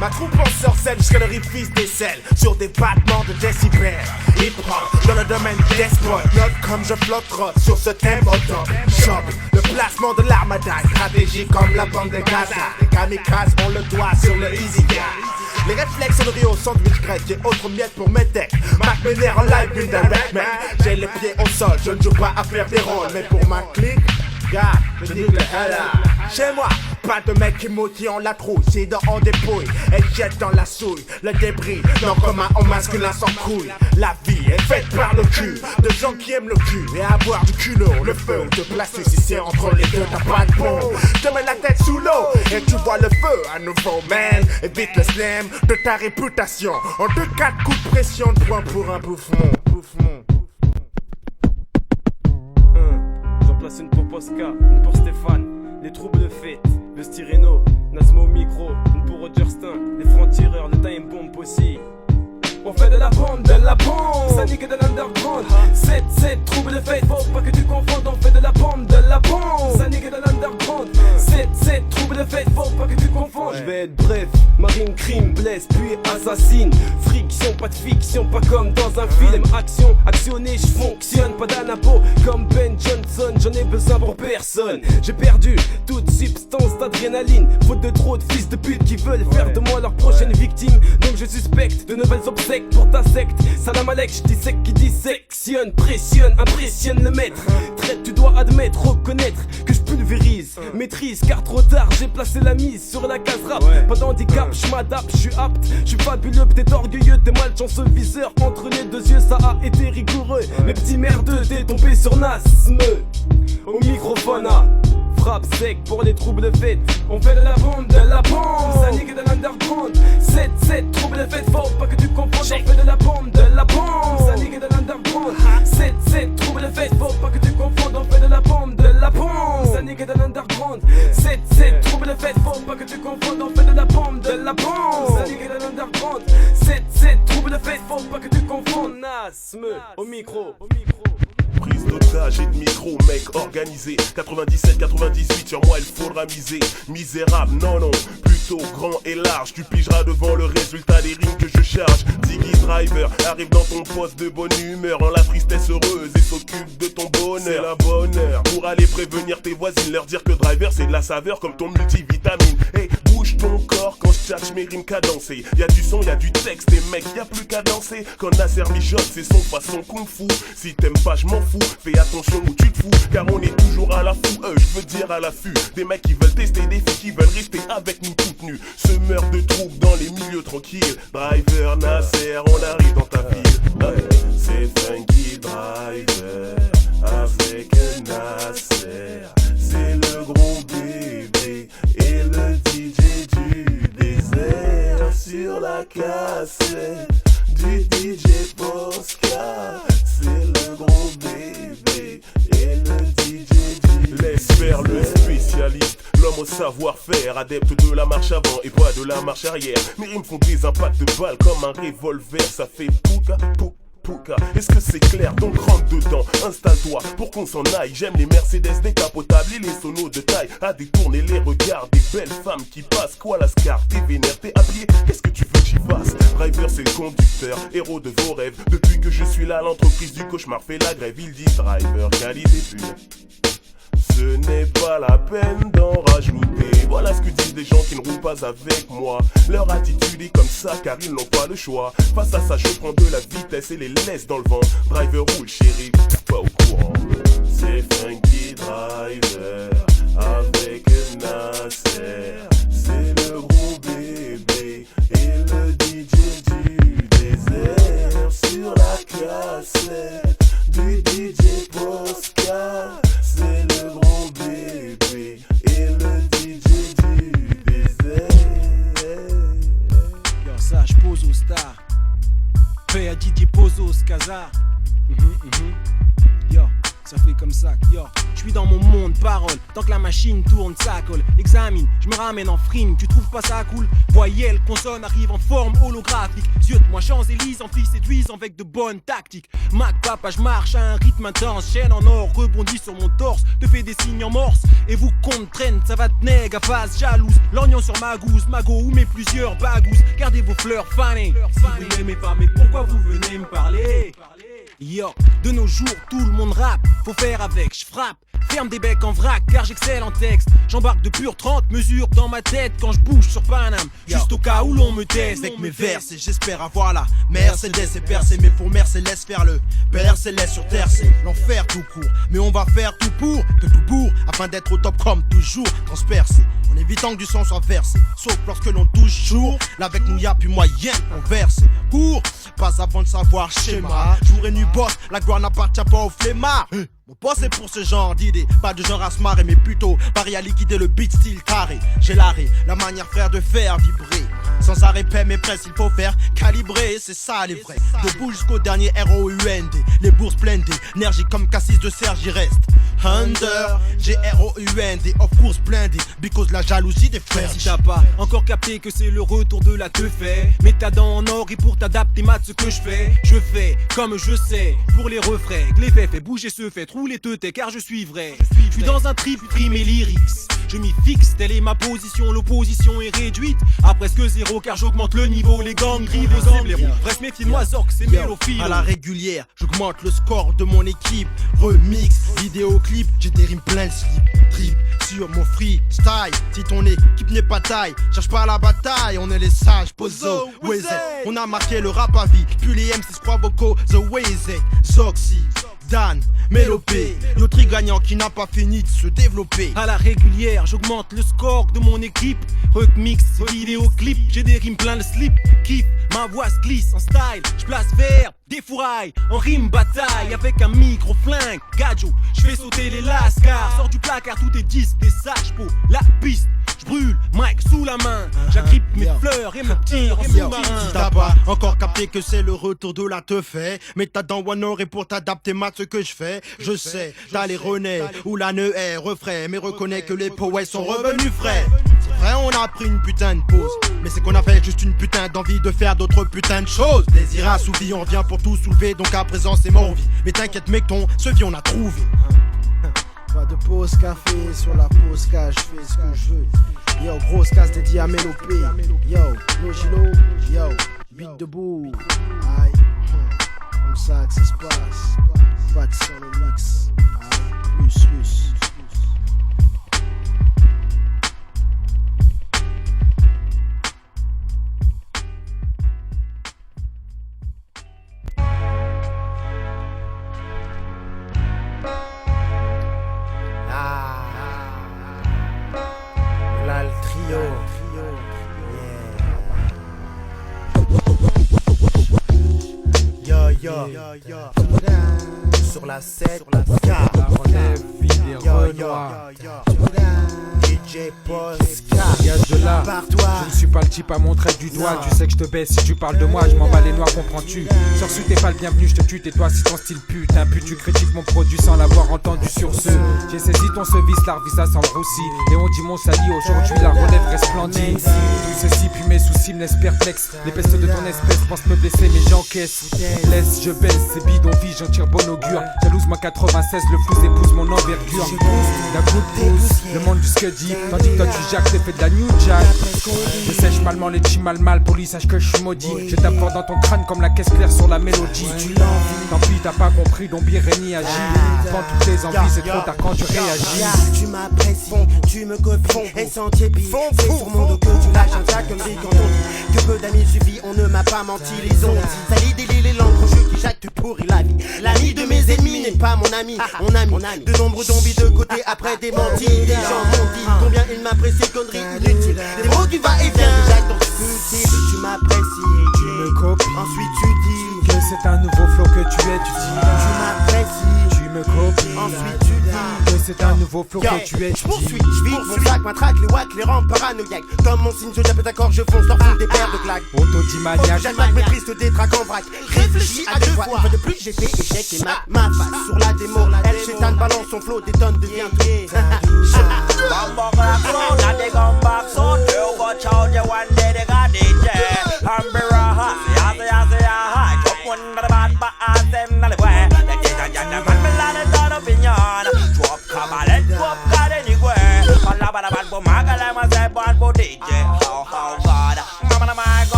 S4: Ma troupe en sorcelle jusqu'à l'orifice des selles. Sur des battements de décibels. Hip-hop dans le domaine des spots. Note comme je flotte sur ce thème autant. Shop, le placement de l'armada. Stratégie comme la bande de Gaza. Les kamikazes ont le doigt sur le easy guy. Les réflexes on rit au sandwich grec. J'ai autre miette pour mes decks. Mac Mener en live une direct man. J'ai les pieds au sol, je ne joue pas à faire des rôles. Mais pour ma clique, gars, je dis le hella. Chez moi, Pas de mec qui motive en la trousse, c'est en dépouille. Elle jette dans la souille, le débris. Non commun en masculin sans couille. La vie est faite par le cul, de gens qui aiment le cul. Et avoir du culot, le feu, te placer si c'est entre les deux, t'as pas de bon. Te mets la tête sous l'eau, et tu vois le feu à nouveau, man. Évite le slam de ta réputation. En 2-4 coups de pression, de point pour un bouffon.
S1: J'en place une pour Posca, une pour Stéphane. Les troubles de fête, le Styreno, Nasmo au micro, une pour Rogerstin. Les francs-tireurs, le time bomb aussi. On fait de la bombe, ça nique de l'underground. 7-7, trouble de fête, faut pas que tu confondes. On fait de la bombe, ça nique de l'underground. 7-7, trouble de fête, faut pas que tu confondes. Je vais être bref, marine, crime, blesse, puis assassine. Friction, pas de fiction, pas comme dans un film. Action, actionné, je fonctionne, pas d'anapo. Comme Ben Johnson, j'en ai besoin pour personne. J'ai perdu toute substance d'adrénaline. Faute de trop de fils de pute qui veulent faire de moi leur prochaine victime. Donc je suspecte de nouvelles obsèques pour ta secte. Salam Alek, je dissèque qui dissectionne, pressionne, impressionne le maître. Traite, tu dois admettre, reconnaître que je pulvérise, maîtrise, car trop tard j'ai placé la mise sur la case rap. Pas d'handicap, je m'adapte, je suis apte, je suis fabuleux, t'es orgueilleux, t'es malchanceux, viseur entre les deux yeux, ça a été rigoureux. Mes petits merdeux, t'es tombé sur Nasme. Au microphone, frappe sec pour les troubles de fête. On fait de la bombe, ça nique de l'underground. 7-7, trouble de fête, faut pas que tu confondes. On fait de la bombe, ça nique de l'underground. 7-7, trouble de fête, faut pas que tu confondes. On fait de la bombe, ça nique de l'underground. 7-7, trouble de fête, faut pas que tu confondes. On fait de la bombe, ça nique de l'underground. 7-7, trouble de fête, faut pas que tu confondes. Nasme au micro.
S3: Prise d'otage et de micro, mec organisé. 97-98, sur moi il faudra miser. Misérable, non, plutôt grand et large. Tu pigeras devant le résultat des rimes que je charge. Ziggy Driver arrive dans ton poste de bonne humeur, en la tristesse heureuse et s'occupe de ton bonheur. C'est la bonne heure pour aller prévenir tes voisines, leur dire que Driver c'est de la saveur comme ton multivitamine. Hey, bouge ton corps quand je tchatche mes rimes cadencées. Y'a du son, y'a du texte et mec, y'a plus qu'à danser. Quand Nasser mijote, c'est son façon kung fu. Si t'aimes pas, je m'en fous. Fais attention où tu te fous, car on est toujours à l'affût, je veux dire à l'affût. Des mecs qui veulent tester, des filles qui veulent rester avec nous toutes nues. Semeur de troupes dans les milieux tranquilles. Driver, Nasser, on arrive dans ta ville. C'est Funky Driver avec Nasser. C'est le gros bébé et le DJ du désert. Sur la cassette du DJ Posca. C'est le gros bébé et le DJ du... Laisse faire le spécialiste, l'homme au savoir-faire, adepte de la marche avant et pas de la marche arrière. Mes rimes font des impacts de balles comme un revolver, ça fait pouka, pouka. Est-ce que c'est clair? Donc rentre dedans, installe-toi pour qu'on s'en aille. J'aime les Mercedes décapotables et les sonos de taille. À détourner les regards des belles femmes qui passent. Quoi la scar, t'es vénère, t'es à pied, qu'est-ce que tu veux que j'y fasse? Driver c'est le conducteur, héros de vos rêves. Depuis que je suis là, l'entreprise du cauchemar fait la grève. Ils disent Driver, qualité pure. Ce n'est pas la peine d'en rajouter. Voilà ce que disent des gens qui ne roulent pas avec moi. Leur attitude est comme ça car ils n'ont pas le choix. Face à ça je prends de la vitesse et les laisse dans le vent. Driver roule chérie, pas au courant. C'est Funky Driver avec Nasser. C'est le gros bébé et le DJ du désert. Sur la cassette du DJ Posca. C'est le gros bébé et le DJ du désert.
S6: Yo, ça, je pose au star. Paix à Didier Pozo, Skaza. Yo, ça fait comme ça. Yo, je suis dans mon monde, parole. Tant que la machine tourne, ça colle. Examine, je me ramène en frime. Tu trouves pas ça cool? Voyelle, consonne arrive en forme holographique. Yeux de moi, Champs-Élysées, en filles séduisant avec de bonnes tactiques. Mac, papa, je marche à un rythme intense. Chaîne en or, rebondit sur mon torse. Te fais des signes en morse. Et vous compte traîne, ça va te nègre à face jalouse. Lorgnant sur ma gousse, magot ou mes plusieurs bagousses. Gardez vos fleurs fanées. Si vous m'aimez pas, mais pourquoi vous venez me parler? Yo, de nos jours, tout le monde rappe. Faut faire avec, je frappe. Ferme des becs en vrac, car j'excelle en texte. J'embarque de pure 30 mesures dans ma tête quand je bouge sur Paname. Juste au cas où l'on me teste.
S23: Avec mes vers, et j'espère avoir la Mercedes et percé. Mais pour Mercedes, laisse faire le Père Céleste sur terre, c'est l'enfer tout court. Mais on va faire tout pour que tout bourre, afin d'être au top comme toujours transpercé. en évitant que du sang soit versé. Sauf lorsque l'on touche jour, là avec nous y'a plus moyen on verse. Cours, pas avant de savoir schéma. Jour et nuit boss, la gloire n'appartient pas aux flemmards. Mon boss est pour ce genre d'idées, pas de genre à se marrer, mais plutôt pari à liquider le beat style carré. J'ai l'arrêt, la manière frère de faire vibrer. Sans arrêt, paix, mais presse, il faut faire calibrer, c'est ça les vrais. Debout jusqu'au dernier ROUND, les bourses pleines d'énergie comme Cassis de Serge, y reste. Under, GROUND, of course blindé, because la jalousie des frères.
S6: Si t'as pas encore capté que c'est le retour de la teufait, mets ta dent en or et pour t'adapter mat ce que je fais comme je sais, pour les refrains, les faits, fais bouger ce fait, trou les teutés car je suis vrai. Je suis dans un trip, prime et lyrics. Je m'y fixe, telle est ma position, l'opposition est réduite à presque zéro car j'augmente le niveau, les gangs drivent les hommes, les roues. Reste méfie-moi Zork, c'est mélophile.
S23: À la régulière, j'augmente le score de mon équipe. Remix, vidéoclip, j'ai des rimes plein le slip. Drip sur mon freestyle. Si ton équipe n'est pas taille, cherche pas la bataille, on est les sages, Pozo, Weze. On a marqué le rap à vie, puis les M6 croient vocaux, The Weze, Zoxy, Dan, Mélopé, l'autre gagnant qui n'a pas fini de se développer.
S6: À la régulière, j'augmente le score de mon équipe. Remix, vidéoclip, j'ai des rimes plein le slip. Kiff, ma voix se glisse en style. J'place verbe, défouraille, en rime bataille. Avec un micro flingue, gadjo, j'fais sauter les lascars. Sors du placard, tout est disque, des sages pour la piste. J'brûle, mic sous la main, j'agrippe mes fleurs et me tire en sous-marin.
S23: Si t'as pas encore capté que c'est le retour de la teufait, mets ta dent One et pour t'adapter mat ce que je fais. Je sais, t'as les renais ou la ne est refrain, mais reconnais que les poètes sont revenus frais. C'est vrai, on a pris une putain de pause, mais c'est qu'on a fait juste une putain d'envie de faire d'autres putains de choses. Désir assouvi, on vient pour tout soulever, donc à présent c'est mon vie. Mais t'inquiète mec, ton ce vie on a trouvé.
S12: Pas de pause café, sur la pause cage, je fais ce que je veux. Yo, grosse casse dédiée à Mélopé. Yo, Logilo, yo, beat debout. Aïe, comme ça que ça se passe. Pas de son au mix. Aïe, plus.
S4: Là le trio. Yo. Sur la 7,
S11: la relève vide et Renoir.
S4: DJ Posca.
S11: Gage de là,
S4: par toi.
S11: je ne suis pas le type à montrer du doigt. Tu sais que je te baisse si tu parles de moi, je m'en bats les noix, comprends-tu? Sur ce t'es pas le bienvenu, je te tue, tais-toi si ton style putain pute. Tu critiques mon produit sans l'avoir entendu sur ce. J'ai saisi ton service, l'arvisa sans le roussi. Et on dit mon sali, aujourd'hui la relève resplendit. Tout ceci puis mes soucis me laissent perplexe. Les pestes de ton espèce pensent me blesser mais j'encaisse. Laisse, je baisse, c'est bidonville, j'en tire bon augure. Jalouse moi 96, le flou épouse mon envergure. La goutte pousse, le monde du scuddy. Tandis que toi tu jacques, t'es fait de la new jack. Je sèche malement les mal, police sache que je suis maudit. Je tape fort dans ton crâne comme la caisse claire sur la mélodie. Tant pis t'as pas compris, donc Bireni agit. Prends toutes tes envies, c'est trop tard quand tu réagis.
S4: Tu m'apprécies, tu me copies, et sans tiépi. C'est sur mon dos que tu lâches un sac comme des quand on dit que peu d'amis suffit, on ne m'a pas menti, les ont dit. Salit des lits, les l'encrocheux qui jactent pourrit la vie. L'ami de mes ennemis n'est pas mon ami, mon ami. De nombreux zombies de côté après démentis. Des gens m'ont dit combien ils m'apprécient, conneries inutiles. Des mots du va-et-vient, jacques dans ce style. Tu m'apprécies,
S11: tu me copies.
S4: Ensuite tu dis
S11: que c'est un nouveau flow que tu es, tu dis.
S4: Tu m'apprécies,
S11: tu me copies.
S4: Ensuite tu dis
S11: que c'est un nouveau flow que tu es, tu dis.
S4: J'poursuis, j'vide mon sac, ma traque, les wacks, les rangs paranoïaques. Comme mon signe, je tape d'accord, je fonce, leur foule des paires de claques.
S11: Autodimaniaque,
S4: J'attaque mes prises, te détraque en vrac. Réfléchis à deux fois, une fois de plus, j'ai fait échec et ma face sur la démo. Elle chétane, balance son flow, détonne, devient tout.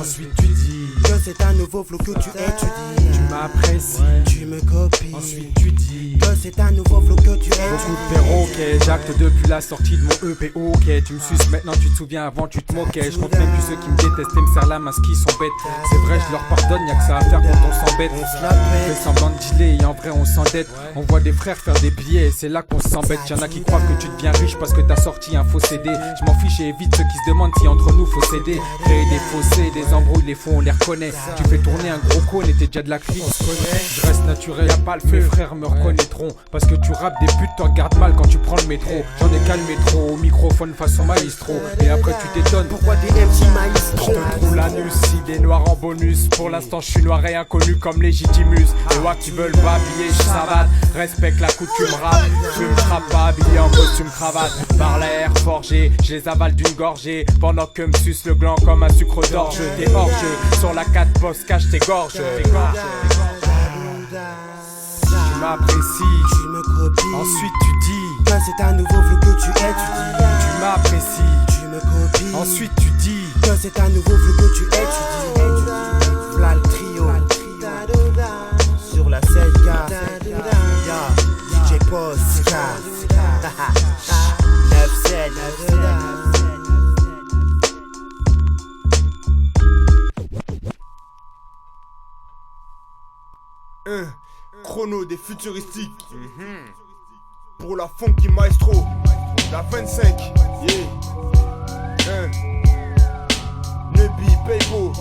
S11: Ensuite tu dis
S23: que c'est un nouveau flow que tu étudies.
S11: Tu m'apprécies,
S23: tu me copies.
S11: Ensuite tu dis
S23: que c'est un nouveau flow que tu étudies.
S11: Beaucoup de perroquets, j'acte depuis la sortie de mon EP, ok. Tu me suces maintenant, tu te souviens avant tu te moquais. Je compte même plus ceux qui me détestent et me serrent la main, ce qui sont bêtes. C'est vrai, je leur pardonne, y'a que ça à faire quand on s'embête. On fait semblant de dealer et en vrai on s'endette. On voit des frères faire des billets et c'est là qu'on s'embête. Y'en a qui croient que tu deviens riche parce que t'as sorti un faux CD. Je m'en fiche et évite ceux qui se demandent si entre nous faut céder. Créer des fossés, des embrouilles, les faux on les reconnaît. Tu fais tourner un gros cône et t'es déjà de la clique. Je reste naturel, y'a pas le feu. Mes frères me reconnaîtront parce que tu rappes des putes, t'en regardes mal quand tu prends le métro. J'en ai qu'à le métro, au microphone façon maestro. Et après tu t'étonnes
S23: pourquoi des MC maestro.
S11: Je te trouve l'anus, idée noire en bonus. Pour l'instant je suis noir et inconnu comme Légitimus. Les wack qui veulent m'habiller, je savate. Respecte la coutume rap. Je me trappe pas habillé en costume cravate. Par l'air forgé, je les avale d'une gorgée. Pendant que me suce le gland comme un sucre d'orge. Des orges sur la 4 poste cache tes gorges. Tu m'apprécies,
S23: tu me copies.
S11: Ensuite tu dis
S23: que c'est un nouveau flow que tu étudies.
S11: Tu m'apprécies,
S23: tu me copies.
S11: Ensuite tu dis
S23: que c'est un nouveau flow que tu étudies. V'là le trio sur la Sega. DJ Posca 9-7.
S8: Chrono des futuristiques. Pour la funky maestro. La 25. Yeah. Nebi Paygo.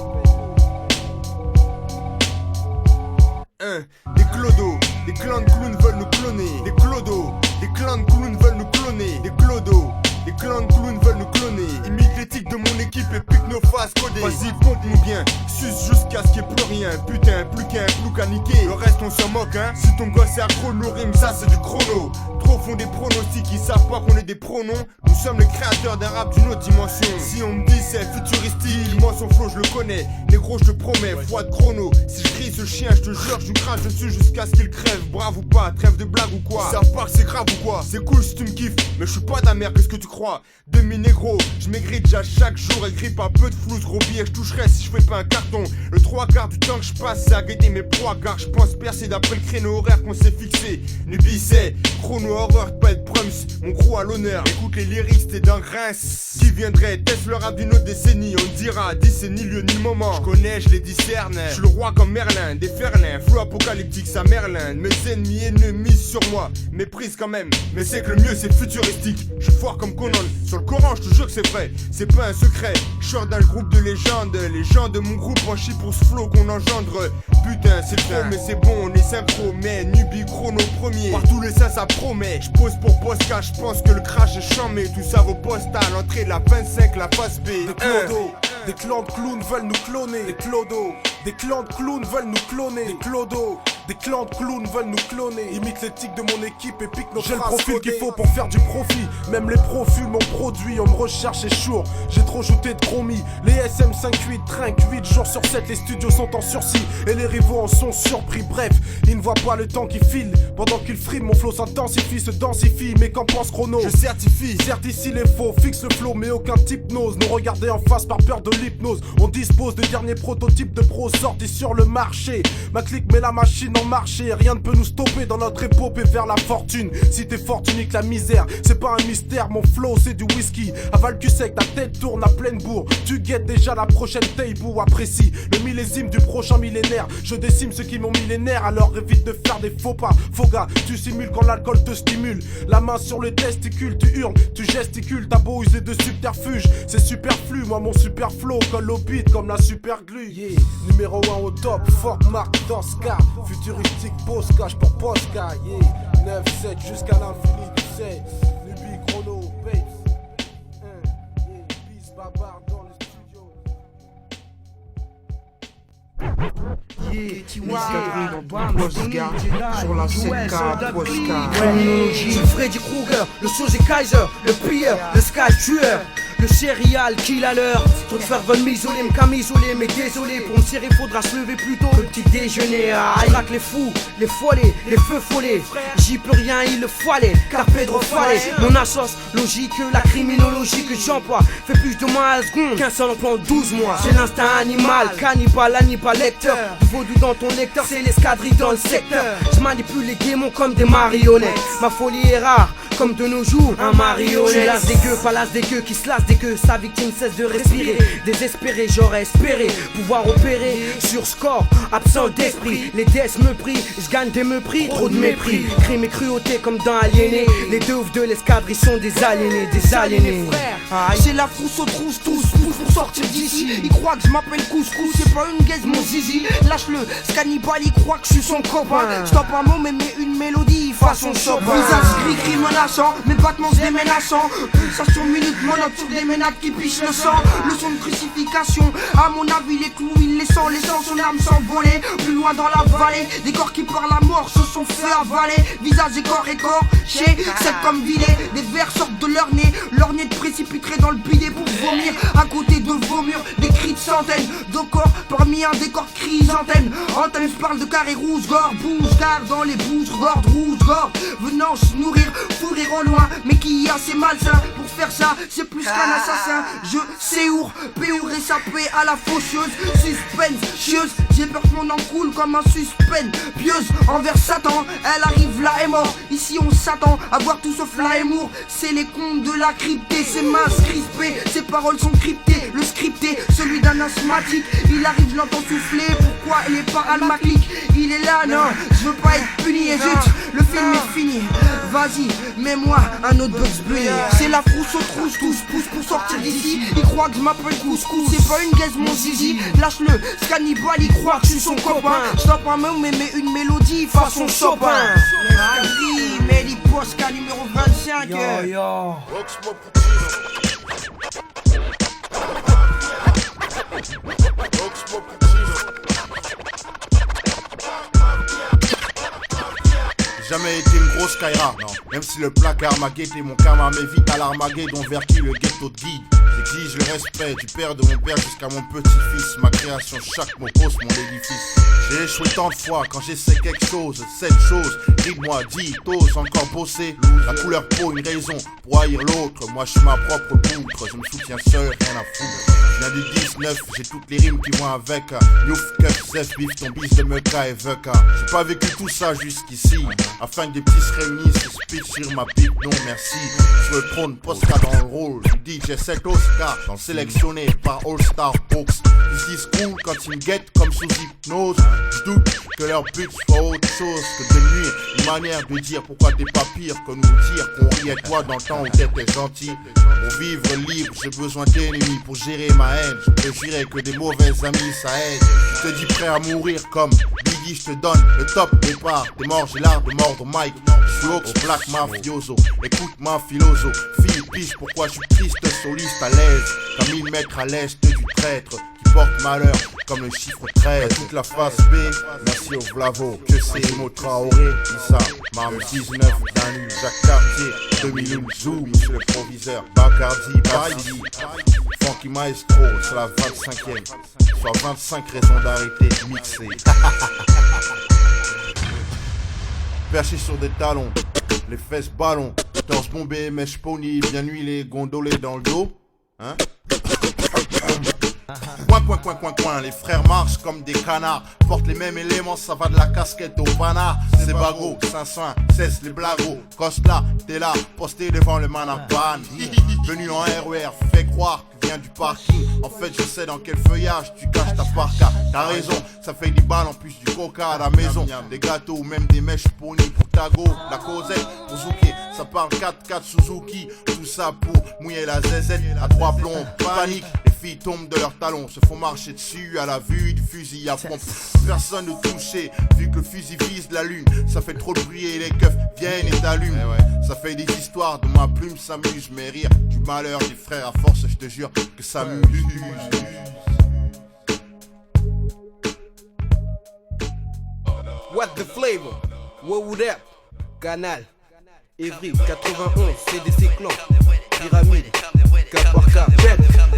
S8: Des clodos, des clans de clowns veulent nous cloner. Des clodos, des clans de clowns veulent nous cloner. Des clodos, des clans de clowns veulent nous cloner. Imite l'éthique de mon équipe et pique nos faces codées. Vas-y, pompe-nous bien, suce jusqu'à ce qu'il n'y ait plus rien. Putain, plus qu'un plouc à niquer. Le reste on s'en moque, hein. Si ton gosse est accro, nos rimes, ça c'est du chrono. Trop font des pronostics, ils savent pas qu'on est des pronoms. Nous sommes les créateurs d'un rap d'une autre dimension. Si on me dit c'est futuristique, moi son flow je le connais. Négro je te promets, foi de chrono. Si je crie ce chien, je te jure, je lui crache dessus jusqu'à ce qu'il crève. Brave ou pas, trêve de blague ou quoi. Ils savent pas que c'est grave ou quoi. C'est cool si tu me kiffes, mais je suis pas ta mère, qu'est-ce que tu crois? Demi-négro, je maigris déjà chaque jour. Et grippe un peu de flou, gros billet, je toucherais si je fais pas un carton. Le 3/4 du temps que je passe, c'est à guetter mes proies. Car je pense percer d'après le créneau horaire qu'on s'est fixé. Nubi c'est chrono horreur, pas être prums. Mon crew à l'honneur, écoute les lyrics, t'es d'un grince. Qui viendrait, teste le rap d'une autre décennie. On dira, 10 c'est ni lieu ni moment. Je connais, je les discerne. Je suis le roi comme Merlin, des Ferlins. Flou apocalyptique, ça Merlin. Mes ennemis ennemis sur moi, méprise quand même. Mais c'est que le mieux c'est futuristique. Je suis fort comme Conan. Sur le Coran, je te jure que c'est vrai. C'est pas un secret. Je sors d'un groupe de légendes. Les gens de mon groupe en chient pour ce flow qu'on engendre. Putain, c'est trop, mais c'est bon, on est synchro. Mais Nubi chrono premier. Par tous les sens, ça promet. Je pose pour Posca, je pense que le crash est chambé. Tout ça vaut poste à l'entrée de la 25, la face B.
S23: Des clodos, des clans de clowns veulent nous cloner. Des clodos, des clans de clowns veulent nous cloner. Des clodos, des clans de clowns veulent nous cloner. Imite l'éthique de mon équipe et pique nos phrases. J'ai le profil qu'il faut pour faire du profit. Même les pros fument mon produit, on me recherche et chour. J'ai trop shooté de chromie. Les SM58 trinquent 8 jours sur 7. Les studios sont en sursis et les rivaux en sont surpris. Bref, ils ne voient pas le temps qui file. Pendant qu'ils friment, mon flow s'intensifie, se densifie. Mais qu'en pense Chrono?
S8: Je certifie.
S23: Certifie les faux, fixe le flow, mais aucun type n'ose nous regarder en face par peur de l'hypnose. On dispose de derniers prototypes de pros sortis sur le marché. Ma clique met la machine en marché. Rien ne peut nous stopper dans notre épopée vers la fortune. Si t'es fort, tu niques la misère. C'est pas un mystère, mon flow c'est du whisky. Avale cul sec, ta tête tourne à pleine bourre. Tu guettes déjà la prochaine table. Apprécie le millésime du prochain millénaire. Je décime ceux qui m'ont millénaire, alors évite de faire des faux pas. Faux gars, tu simules quand l'alcool te stimule. La main sur le testicule, tu hurles, tu gesticules. T'as beau user de subterfuge, c'est superflu. Moi mon super flow colle au beat comme la super glue. Yeah. Numéro 1 au top, fuck Mark dans ce cas. Futuristique, pose cash pour Posca. Yeah. 9-7 jusqu'à l'infini, tu sais. Nubi chrono, babes. Peace, babar dans le studio.
S9: Posca, sur la 7K, Posca.
S18: C'est Freddy Krueger, le Sosie Kaiser, le pire, le Sky tueur.
S17: le céréal qu'il a l'heure. Trop de faire veulent m'isoler, me camisoler, mais désolé, pour me serrer faudra se lever plus tôt. Le petit déjeuner, aïe, traque les fous, les follets, les feux follets. J'y peux rien, il le fallait, car Pedro fallait. Mon assos, logique, la criminologie que j'emploie fait plus de mois à la seconde qu'un seul emploi en 12 mois. J'ai l'instinct animal, cannibale, pas lecteur. Du vaudou dans ton lecteur, c'est l'escadrille dans le secteur. Je manipule les démons comme des marionnettes. Ma folie est rare, comme de nos jours, un marionnette. Je lasse des gueux, pas lasse des gueux, qui se lasse des gueux. Sa victime cesse de respirer. Désespéré, j'aurais espéré pouvoir opérer sur score, absent d'esprit. Les déesses me prient, je gagne des mépris, trop de mépris. Crime et cruauté comme dans Aliéné. Les deux oufs de l'escadrille sont des aliénés, des aliénés.
S9: C'est la frousse aux trousses, tous poussent pour sortir d'ici. Il croit que je m'appelle Couscous, c'est pas une gaze mon zizi. Lâche-le, ce cannibale il croit que je suis son copain. J'tape un mot mais mets une mélodie façon Chopin. Visage gris menaçant, mes battements se déménaçant. Pulsation minute, mon note sur des ménates qui pichent le sang. Le son de crucifixion, à mon avis les clous il les sent, son âme s'envoler. Plus loin dans la vallée, des corps qui par la mort se sont fait avaler. Visage et corps, chez c'est comme vilé. Des vers sortent de leur nez de précipiterait dans le bidet pour vomir. À côté de vos murs, des cris de centaines de corps parmi un décor chrysanthème. Antenne, je parle de carré rouge-gorge, bouge-car dans les bouches-gordes, rouge-gorge. Venant se nourrir, fourrir au loin, mais qui est assez malsain. Pour faire ça, c'est plus qu'un assassin. Je sais où, péour et sapé à la faucheuse. Suspense, chieuse, j'ai peur que mon en coule comme un suspense. Pieuse envers Satan, elle arrive là et mort. Ici on s'attend à voir tout sauf l'amour. C'est les contes de la cryptée, ses mains crispées, ses paroles sont cryptées. Le scripté, celui d'un asthmatique. Il arrive, l'entend souffler, pourquoi il est pas almacique? Il est là, non, je veux pas être puni et zut, le film est fini. Vas-y, mets-moi un autre Bugs Bunny. C'est la frousse aux trousses, tous poussent pour sortir d'ici. Il croit que je m'appelle Couscous, c'est pas une gaze mon zizi. Lâche-le, ce cannibale il croit que je suis son copain. J'tape un mot mais mets une mélodie façon Chopin. Mehdi Posca numéro 25.
S17: Yo yo.
S10: Jamais été une grosse Kaira, non. Même si le placard m'a guetté, mon karma m'évite à l'Armageddon vers qui le ghetto de guide. J'exige le respect du père de mon père jusqu'à mon petit-fils. Ma création, chaque mot pose mon édifice. J'ai échoué tant de fois quand j'essaie quelque chose. Cette chose, dis-moi, dis, t'oses encore bosser. La couleur peau, une raison pour haïr l'autre. Moi je suis ma propre poutre, je me soutiens seul, rien à foutre. Je viens du 19, j'ai toutes les rimes qui vont avec. Youf, Cup, Zef, Bif, ton bis de Meka et Veka. J'ai pas vécu tout ça jusqu'ici. Afin que des petits se réunissent, je speech sur ma pipe, non merci. Sur le trône, Posca dans le rôle. DJ 7 Oscar, sélectionné par All Star Box. Ils se disent cool quand ils me guettent comme sous hypnose. Je doute que leur but soit autre chose que de nuire. Une manière de dire pourquoi t'es pas pire que nous dire qu'on riait toi dans le temps où t'étais gentil. Pour vivre libre, j'ai besoin d'ennemis pour gérer ma haine. Je peux jurer que des mauvais amis ça aide. Je te dis prêt à mourir comme Biggie, je te donne le top départ. T'es mort, j'ai l'art de mordre au mic. Je suis Ox, Black Mafioso. Écoute ma philoso. Fille, biche, pourquoi je suis triste, soliste à l'aise. Comme 1000 mètres à l'est du traître qui porte malheur comme le chiffre 13. Toute la face B, merci au Vlavo. Que c'est Mo Traoré, Issa, Marm 19, Danu, Jacques Cartier, 2001, Zoom, monsieur le proviseur, Bacardi, Bacardi, Funky Maestro, c'est la 25e. Sur 25 raisons d'arrêter, mixé. Perché sur des talons, les fesses ballons, torse bombé, mèche pony, bien huilé, gondolé dans le dos. Hein? Coin, les frères marchent comme des canards. Portent les mêmes éléments, ça va de la casquette au panard. C'est bagot, 500, cesse les blagos. Costa, t'es là, posté devant le Manapan. Venu en RER, fais croire que viens du parking. En fait, je sais dans quel feuillage tu caches ta parka. T'as raison, ça fait 10 balles en plus du coca à la maison. Des gâteaux ou même des mèches pony pour Tago. La causette pour Zouké, ça parle 4x4 Suzuki. Tout ça pour mouiller la zézette à 3 plombs. Panique, les filles tombent de leurs talons, se font marcher dessus à la vue du fusil à pompe. Personne ne touché, vu que le fusil vise la lune. Ça fait trop de bruit et les keufs viennent et t'allument. Ça fait des histoires de ma plume s'amuse, mais rire du malheur des frères à force, je te jure que ça m'use.
S13: What the flavor? What would that? Canal, Evry, 91, CDC Clan, Pyramide.
S23: 4 par 4.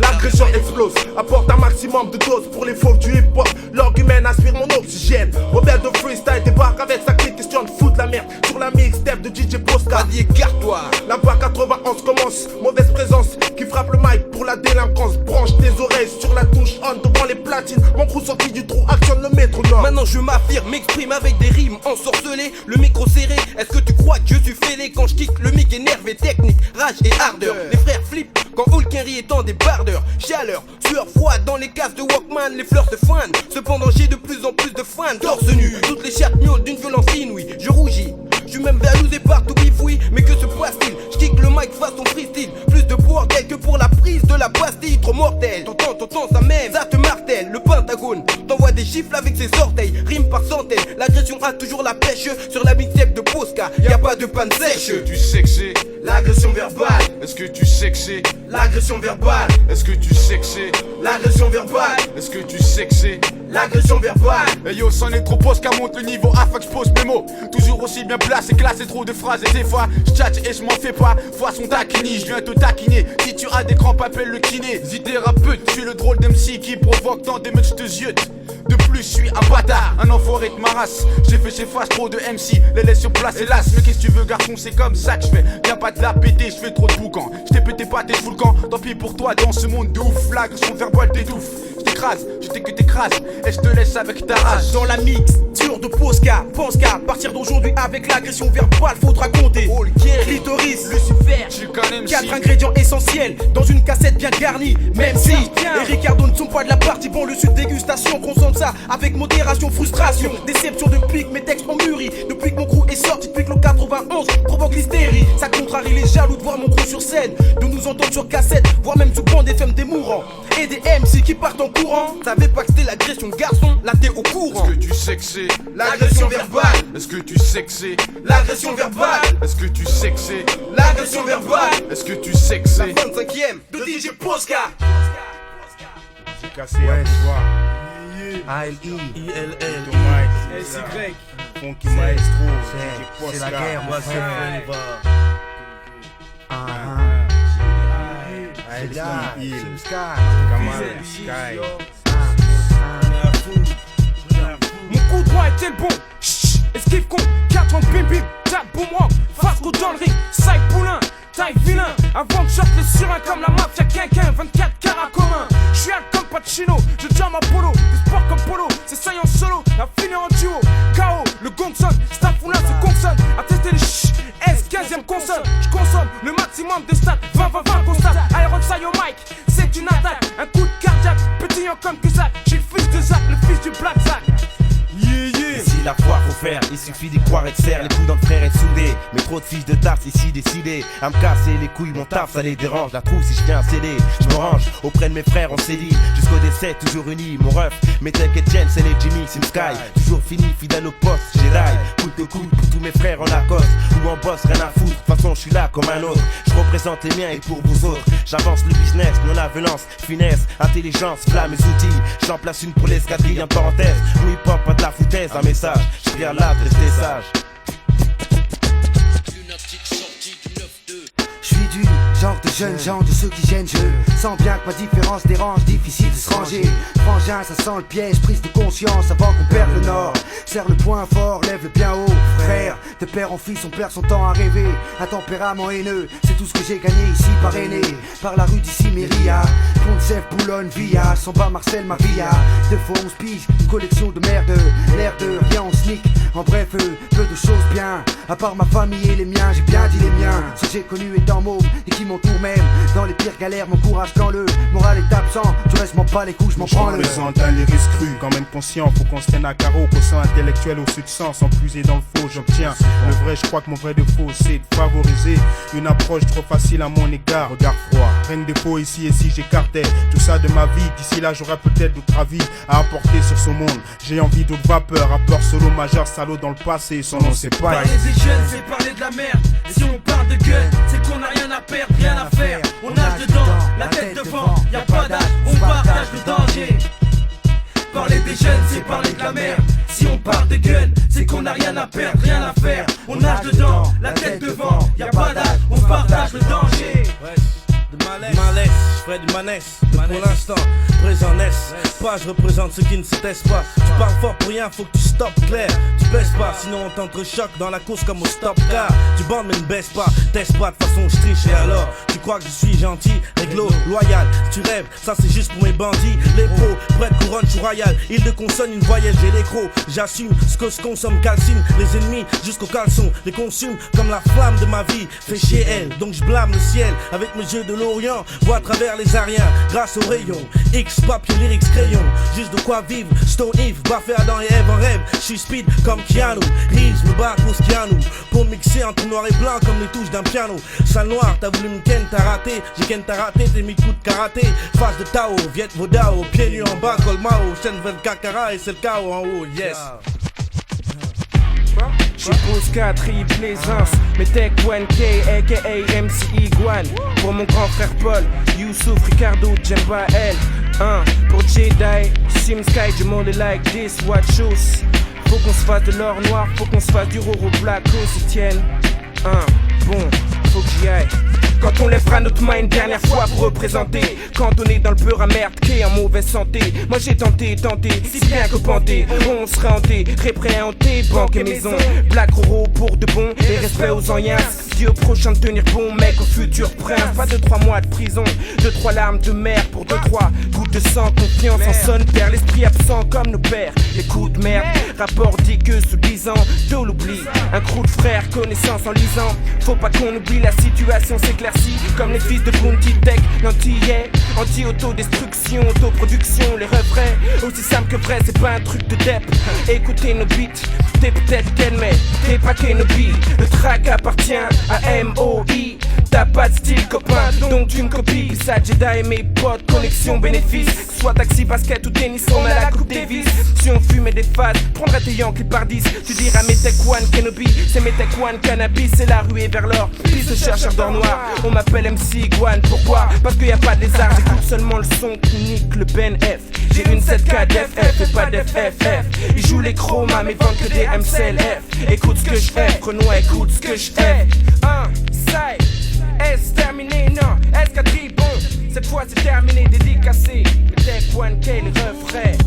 S4: L'agression explose, apporte un maximum de doses pour les fauves du hip-hop. L'orgument aspire mon oxygène. Rebelle de freestyle débarque avec sa clé, question de foutre la merde sur la mixtape de DJ Posca.
S23: Vas-y, écarte-toi.
S4: Là-bas 91 commence, mauvaise présence qui frappe le mic pour la délinquance. Branche tes oreilles sur la touche on devant les platines. Mon crew sorti du trou actionne le métronome.
S23: Maintenant je m'affirme, m'exprime avec des rimes ensorcelées. Le micro serré, est-ce que tu crois que je suis fêlé quand je kick le mic énervé, technique, rage et ardeur. Les frères flippent quand Hulk Henry est en débardeur. Chaleur, sueur froide dans les cases de Walkman, les fleurs se fanent. Cependant j'ai de plus en plus de fans. Torse nu, toutes les chattes miaulent d'une violence inouïe. Je rougis, je suis même jalousé partout bifoui. Mais que se passe-t-il? Je kick le mic façon freestyle. Plus de bordel que pour la prise de la pastille. Trop mortel, t'entends ça même, ça te martèle. Le Pentagone t'envoie des chiffres avec ses orteils. Rime par centaines, l'agression a toujours la pêche. Sur la mixtape de Posca, y'a pas de panne sèche.
S14: Est-ce que tu sais que c'est
S23: l'agression verbale?
S14: Est-ce que tu sais que c'est
S23: l'agression verbale?
S14: Est-ce que tu sais que c'est
S23: l'agression verbale?
S14: Est-ce que tu sais que c'est
S23: l'agression verbale?
S14: Hey yo, c'en est trop Posca monte le niveau afin que je pose mes mots. Toujours aussi bien placé, classé, trop de phrases. Et des fois, je tchatche et je m'en fais pas. Façon taquini, je viens te taquiner. Si tu as des crampes, appelle le kiné. Zithérapeute, je suis le drôle d'MC qui provoque dans des meutes, je te ziote. De plus, je suis un bâtard, un enfoiré de ma race. J'ai fait chez face trop de MC, les laisse sur place, hélas. Mais qu'est-ce que tu veux, garçon, c'est comme ça que je fais. Viens pas de la péter, je fais trop de boucan. Je t'ai pété pas, t'es fous le camp. Tant pis pour toi, dans ce monde de ouf. L'agression verbale t'étouffe. Je t'écrase, je t'ai que t'écrases. Et je te laisse avec ta rage.
S23: Dans la mixture de Posca, pense qu'à partir d'aujourd'hui, avec l'agression verbale, faudra compter clitoris, Lucifer, 4 ingrédients essentiels dans une cassette bien garnie. Même si et Ricardo ne sont pas de la partie, bon le sud dégustation, consomme ça avec modération, frustration, déception de pique, mes textes ont mûri. Depuis que mon crew est sorti, depuis que le 91 provoque l'hystérie. Ça contrarie les jaloux de voir mon crew sur scène, de nous entendre sur cassette, voire même sur bande FM des mourants. Et des MC qui partent en courant. Savais pas que c'était l'agression garçon, là t'es au courant.
S14: Est-ce que tu sais que c'est
S23: l'agression verbale?
S14: Est-ce que tu sais que c'est
S23: l'agression verbale?
S14: Est-ce que tu sais que c'est
S23: l'agression verbale?
S14: Est-ce que tu sais que c'est
S23: la 25e de DJ Posca?
S8: J'ai cassé à pouvoir.
S23: A-L-I-I-L-L
S8: S-Y Funky Maestro.
S9: C'est la guerre, moi c'est
S17: Mon coup droit était le bon. Chut, esquive con, 4 ans bim bim, tape boomerang, face go dans le ring, side poulain, taille vilain, avant que sorte les surins comme la mafia quinquin, 24 carats commun. J'suis al comme Pacino, je jam à polo, des sports comme polo, c'est ça en solo, la finir en duo. KO, le gong sonne, staff poulain se consonne, à tester les chut, S, 15ème consonne, j'consomme le maximum de stats, 20-20-20 constate, Iron Sai au mic, c'est une attaque, un coup de cardiaque, pétillant comme Cusack, j'suis le fils de Zach, le fils du Black Zach.
S1: Si la foi faut faire, il suffit d'y croire et de serre. Les coups dans le frère et de souder. Mais trop de fiches de taf ici décidés à me casser les couilles, mon taf ça les dérange. La trousse si je tiens un CD, je me range auprès de mes frères, on s'est dit jusqu'au décès toujours unis. Mon ref, mes tech et Jen, c'est les Jimmy, Sim Sky. Toujours fini, fidèle au poste, Jedi. Coup de coude pour tous mes frères en Lacoste ou en boss, rien à foutre. De toute façon je suis là comme un autre. Je représente les miens et pour vous autres j'avance le business, non-avenance, finesse, intelligence, flamme et outils. J'en place une pour l'escadrille, en parenthèse. Nous hip hop, pas de la foutaise, un message. Je viens là de rester sage.
S9: Je suis du genre de jeunes gens, de ceux qui gênent. Je sens bien que ma différence dérange, difficile de se ranger. Frangin, ça sent le piège, prise de conscience avant qu'on perde le nord. Serre le poing fort, lève le bien haut. Frère, de père en fils, on perd son temps à rêver. Un tempérament haineux, c'est tout ce que j'ai gagné ici, parrainé par la rue d'ici, Méria. Pontsev, Boulogne, Villa, Samba, Marcel, Maria. 2 fois 11 piges, une collection de merde. L'air de rien, on sneak. En bref, peu de choses bien. À part ma famille et les miens, j'ai bien dit les miens. Ceux que j'ai connus étant môme et qui m'entourent même. Dans les pires galères, mon courage dans le moral est absent. Du reste, m'en pas les coups, je m'en prends le.
S8: Je représente un lyrisme cru, quand même conscient. Faut qu'on se tienne à carreau, qu'au sein intellectuel au sud sens. Sans puiser dans le faux, j'obtiens le vrai. Je crois que mon vrai défaut, c'est de favoriser une approche trop facile à mon égard. Regard froid, reine des faux ici et si j'écartais tout ça de ma vie. D'ici là, j'aurais peut-être d'autres avis à apporter sur ce monde. J'ai envie d'autres vapeurs, rappeur solo majeur, salaud dans le passé. Son nom c'est pas.
S17: Parler des jeunes, c'est parler de la merde. Et si on parle de gueule, c'est qu'on a rien à perdre, rien à faire. On nage dedans, la tête devant, y'a pas d'âge, on partage le danger. Parler des jeunes, c'est parler de la merde. Si on parle de gueule, c'est qu'on a rien à perdre, rien à faire. On nage dedans, la tête devant, y'a pas d'âge, on partage le danger.
S1: malaise, je ferai du manesse. Pour l'instant, présent naisse. Pas, je représente ceux qui ne se testent pas. Tu parles fort pour rien, faut que tu stoppes clair. Tu baisses pas, sinon on t'entrechoque dans la course comme au stop car. Tu bandes mais ne baisse pas, teste pas, de toute façon je triche. Et alors, tu crois que je suis gentil, réglo, loyal. Si tu rêves, ça c'est juste pour mes bandits. Les pros, près de couronne, je suis royal. Île de consonne, une voyelle, j'ai les crocs. J'assume ce que je consomme, calcine. Les ennemis jusqu'au caleçon, les consume comme la flamme de ma vie. Fait chier elle, donc je blâme le ciel. Avec mes yeux de l'Orient, vois à travers les ariens. Grâce aux rayons, X, papier, lyrics, crayon. Juste de quoi vivre, Stone Eve, baffé Adam et Ève en rêve. Je suis speed comme Keanu, Reeves me bat pour Keanu. Pour mixer entre noir et blanc comme les touches d'un piano. Sale noir, t'as voulu me ken, t'as raté. J'ai ken, t'as raté, t'es mis de coups de karaté. Face de Tao, Viet Vodao, pieds nus en bas, Colmao. Chaîne 24 carats et c'est le chaos en haut, yes.
S17: J'épouse 4 plaisance, mais Tech 1K, aka MC Iguan. Pour mon grand frère Paul, Youssouf, Ricardo, Jemba L. Pour Jedi, Sim Sky, du monde like this, watch us. Faut qu'on se fasse de l'or noir, faut qu'on se fasse du Roro Black, aussi tienne. Bon, faut que j'y aille. Quand on lèvera notre main une dernière fois pour représenter. Quand on est dans le peur à merde, qui est en mauvaise santé. Moi j'ai tenté, si bien que panté. On serait hanté, répréhenté, banque et maison. Black Roro pour de bon, et respect aux anciens. Dieu prochain de tenir bon, mec au futur prince. Pas 2-3 mois de prison, 2-3 larmes de mer pour 2-3 gouttes de sang. Confiance en son père, l'esprit absent comme nos pères. Les coups de merde, rapport dit que sous 10 ans, Joe l'oublie. Un crew de frères, connaissance en lisant. Faut pas qu'on oublie, la situation s'éclaircit. Comme les fils de Bounty Tech, l'anti-yeah, anti-autodestruction, autoproduction, les refrains. Aussi simple que vrai, c'est pas un truc de dep. Écoutez nos beats, t'es peut-être qu'elle mais t'es pas Kenobi. Le track appartient à MOI. T'as pas de style copain, donc tu me copies. Ça Jedi et mes potes, connexion bénéfice. Soit taxi, basket ou tennis, on a la coupe Davis. Si on fumait des phases, prendra tes Yankees par 10. Tu diras mes Tech One Kenobi, c'est mes Tech One cannabis. C'est la ruée vers l'or, piste de chercheur d'or noir. On m'appelle MC Iguan, pourquoi? Parce qu'il y a pas de lézard, j'écoute seulement le son qui nique le Ben F. J'ai une 7K d'FF et pas d'FFF. Ils jouent les chromas mais vendent que des MCLF. Écoute ce que je fais, Renoir, écoute ce que je fais. Side, est terminé, non, escadrille, bon. Cette fois c'est terminé, dédicacé. Le Tech 1K, les refrains.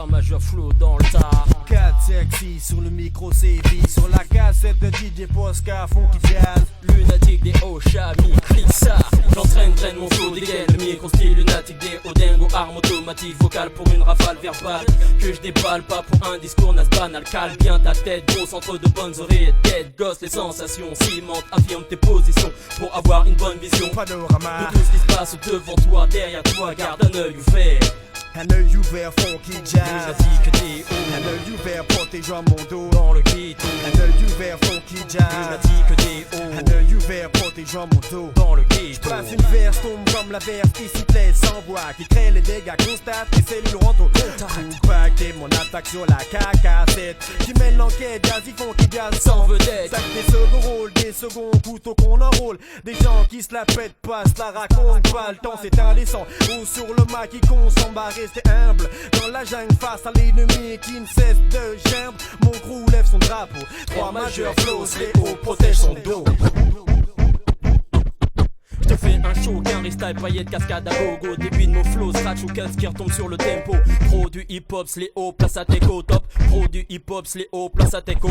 S16: Majeur flow dans le tas.
S23: 4 sexy sur le micro c'est vie. Sur la cassette de DJ Posca, funky jazz.
S16: Lunatique des hauts chamis, clique ça. J'entraîne, draine mon flow, dégaine le micro style lunatique des hauts dingo. Arme automatique, vocale pour une rafale verbale. Que je déballe pas pour un discours nas banal. Cale bien ta tête, grosse entre de bonnes oreilles et tête. Gosse les sensations, cimente, affirme tes positions. Pour avoir une bonne vision
S23: panorama
S16: de tout ce qui se passe devant toi, derrière toi. Garde un œil ouvert.
S23: Un œil ouvert, funky jazz.
S16: Lunatique des hauts.
S23: Un œil ouvert, protégeant mon dos.
S16: Dans le ghetto.
S23: Un œil ouvert, funky jazz.
S16: Lunatique des hauts.
S23: Un œil ouvert, protégeant mon dos.
S16: Dans le ghetto.
S23: J'place une verse, tombe comme la verse qui s'y plaît sans voix. Qui crée les dégâts, constate les cellules rentrent au contact. Paquet, mon attaque sur la cacassette. Qui mène l'enquête, jazzy, funky jazz sans vedette. Sac des seconds rôles, des seconds couteaux qu'on enrôle. Des gens qui se la pètent pas, se la racontent pas. Le temps c'est indécent. Ou sur le maquis qu'on s'embarre. Rester humble dans la jungle face à l'ennemi qui ne cesse de geindre. Mon crew lève son drapeau. 3 majeurs flows, les hauts protègent son dos.
S16: Je te fais un show, qu'un freestyle, paillettes, cascade à gogo. Début de mon flow, scratch ou cuts qui retombe sur le tempo. Pro du hip-hop, Sléo, place à teco top. Pro du hip-hop, Sléo, place à teco.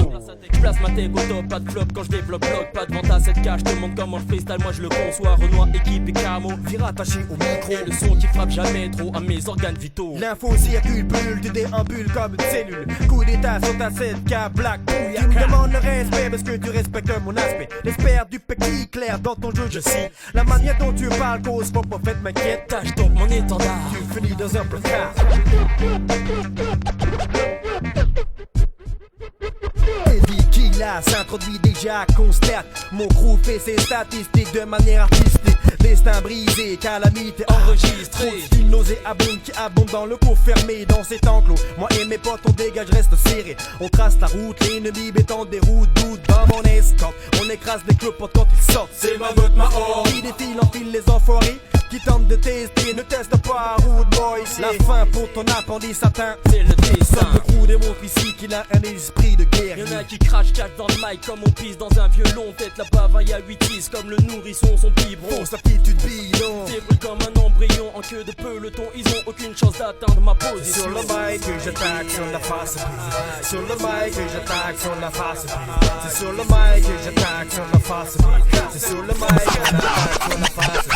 S16: J'place ma tech au top, pas de flop quand je développe bloc. Pas de vente à 7K, je te montre comment je freestyle, moi je le conçois. Renoir, équipe et camo.
S23: Vire attaché au micro.
S16: Et le son qui frappe jamais trop à mes organes vitaux.
S23: L'info circule, bulle, tu déambules comme une cellule. Coup d'état sur ta 7K, black bouillard. Tu me demandes le respect parce que tu respectes mon aspect. L'espère du petit clair dans ton jeu, je sais. La manière dont tu parles cause mon prophète m'inquiète.
S16: Tâche donc mon étendard.
S23: Tu finis dans un placard. Eddie Killa s'introduit déjà, constate. Mon crew fait ses statistiques de manière artistique. Destin brisé, calamité enregistrée. Style nauséabonde qui abonde dans le cours fermé. Dans cet enclos, moi et mes potes on dégage, reste serré. On trace la route, l'ennemi béton des routes. Doute dans mon escorte, on écrase les clopotes quand ils sortent.
S16: C'est ma botte, ma horde.
S23: Qui défile, enfile les enfoirés.
S12: qui tente de tester, ne teste pas Rude Boy. La fin pour ton appendice atteint,
S16: c'est le dessin.
S12: Notre crew démontre ici qu'il a un esprit de guerre.
S16: Y'en a qui crache cache dans le mic comme on pisse dans un violon. Tête la bavaille à 8-10 comme le nourrisson son biberon.
S12: Fausse aptitude bidon,
S16: débrouille comme un embryon en queue de peloton. Ils ont aucune chance d'atteindre ma position.
S12: Sur le mic que j'attaque sur la face B. Sur le mic que j'attaque sur la face B. C'est sur le mic que j'attaque sur la face B. C'est sur le mic que j'attaque sur la face B.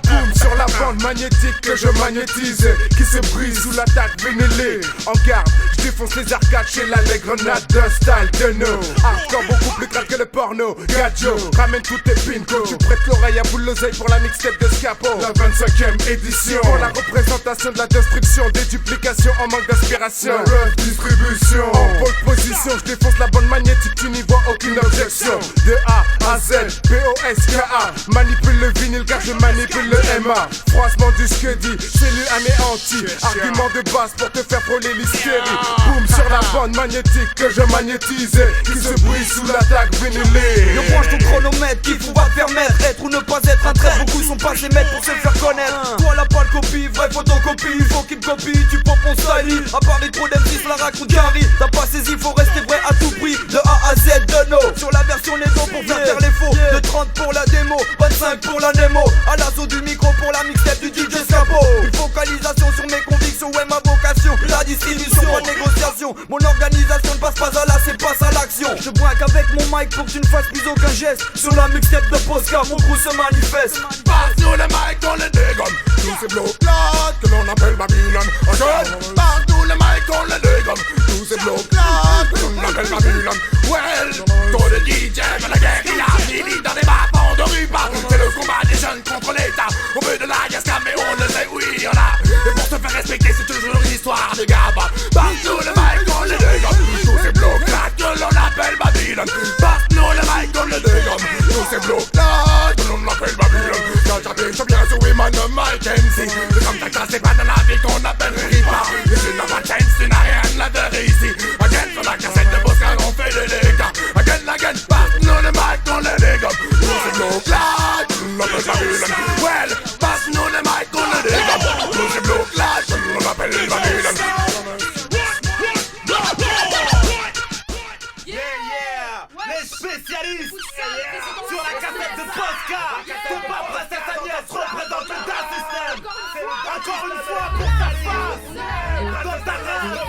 S15: Boum sur la bande magnétique que je magnétise, qui se brise sous l'attaque vénélée. En garde, je défonce les arcades chez les grenades de style de no. Hardcore beaucoup plus grave que le porno. Gadjo, ramène toutes tes pinko. Tu prêtes l'oreille à boule l'oseille pour la mixtape de Scapo. La 25e édition, pour la représentation de la destruction, des duplications en manque d'inspiration. Distribution, en pole position, je défonce la bande magnétique, tu n'y vois aucune objection. De A à Z, B-O-S-K-A, manipule le vinyle car je manipule le MA. Froissement du scudi, cellule anéantie. Argument de base pour te faire frôler l'hystérie. Boum sur la bande magnétique que je magnétise, qui se brise sous l'attaque vénélée.
S9: Je branche ton chronomètre, qu'il faut pas te faire mettre. Être ou ne pas être un trait, beaucoup sont passés maîtres pour se faire connaître. Toi la pâle copie, vraie photocopie, il faut qu'il me copie, tu pop mon style. À part les trop d'M6, la raconte Gary. T'as pas saisi, faut rester vrai à tout prix. De A à Z de no. Sur la version les dos pour faire taire les faux. De 30 pour la démo, 25 pour la Nemo. À l'assaut du micro pour la mixtape du DJ Scapo. Une focalisation sur mes convictions, ouais ma vocation. La distribution, pas de négociation. Mon organisation ne passe pas à là, c'est passe à l'action. Je braque avec mon mic pour que tu ne fasses plus aucun geste. Sur la mixtape de Posca, mon crew se manifeste.
S15: Passe-nous le mic, on le dégomme. Tous ces blocs-là que l'on appelle Babylone. Passe-nous le mic, on le dégomme. Tous ces blocs-là que l'on appelle Babylone. Well, trop de DJ de la guerre, il a fini dans des bas-fonds de Ruba. C'est le combat des jeunes contre l'État. On veut de la Yaska, mais on le sait, oui, y'en a. Et pour se faire respecter, c'est toujours une histoire de gaba. Passe-nous le mic, on le dégomme. Tous ces blocs-là que l'on appelle Babylone. Passe-nous le mic, on le dégomme. Tous ces blocs-là que l'on appelle Babylone. Quand j'arrive, je viens jouer man de Mike MC. C'est comme ça, c'est pas dans la vie qu'on appelle Ripa. Et tu n'as pas de chance, tu n'as rien à faire ici. Again, sur la cassette de Bosca, on fait le dégât. Again, passe-nous le mic, on le dégomme. Tous ces blocs-là que l'on appelle Babylone. Well, passe-nous le mic, on le dégomme. Tous ces blocs-là que l'on appelle Babylone.
S9: Les spécialistes sur la cassette de Posca. Faut pas presser sa nièce, représente le DA système. Encore une fois pour ta face. Dans ta rage.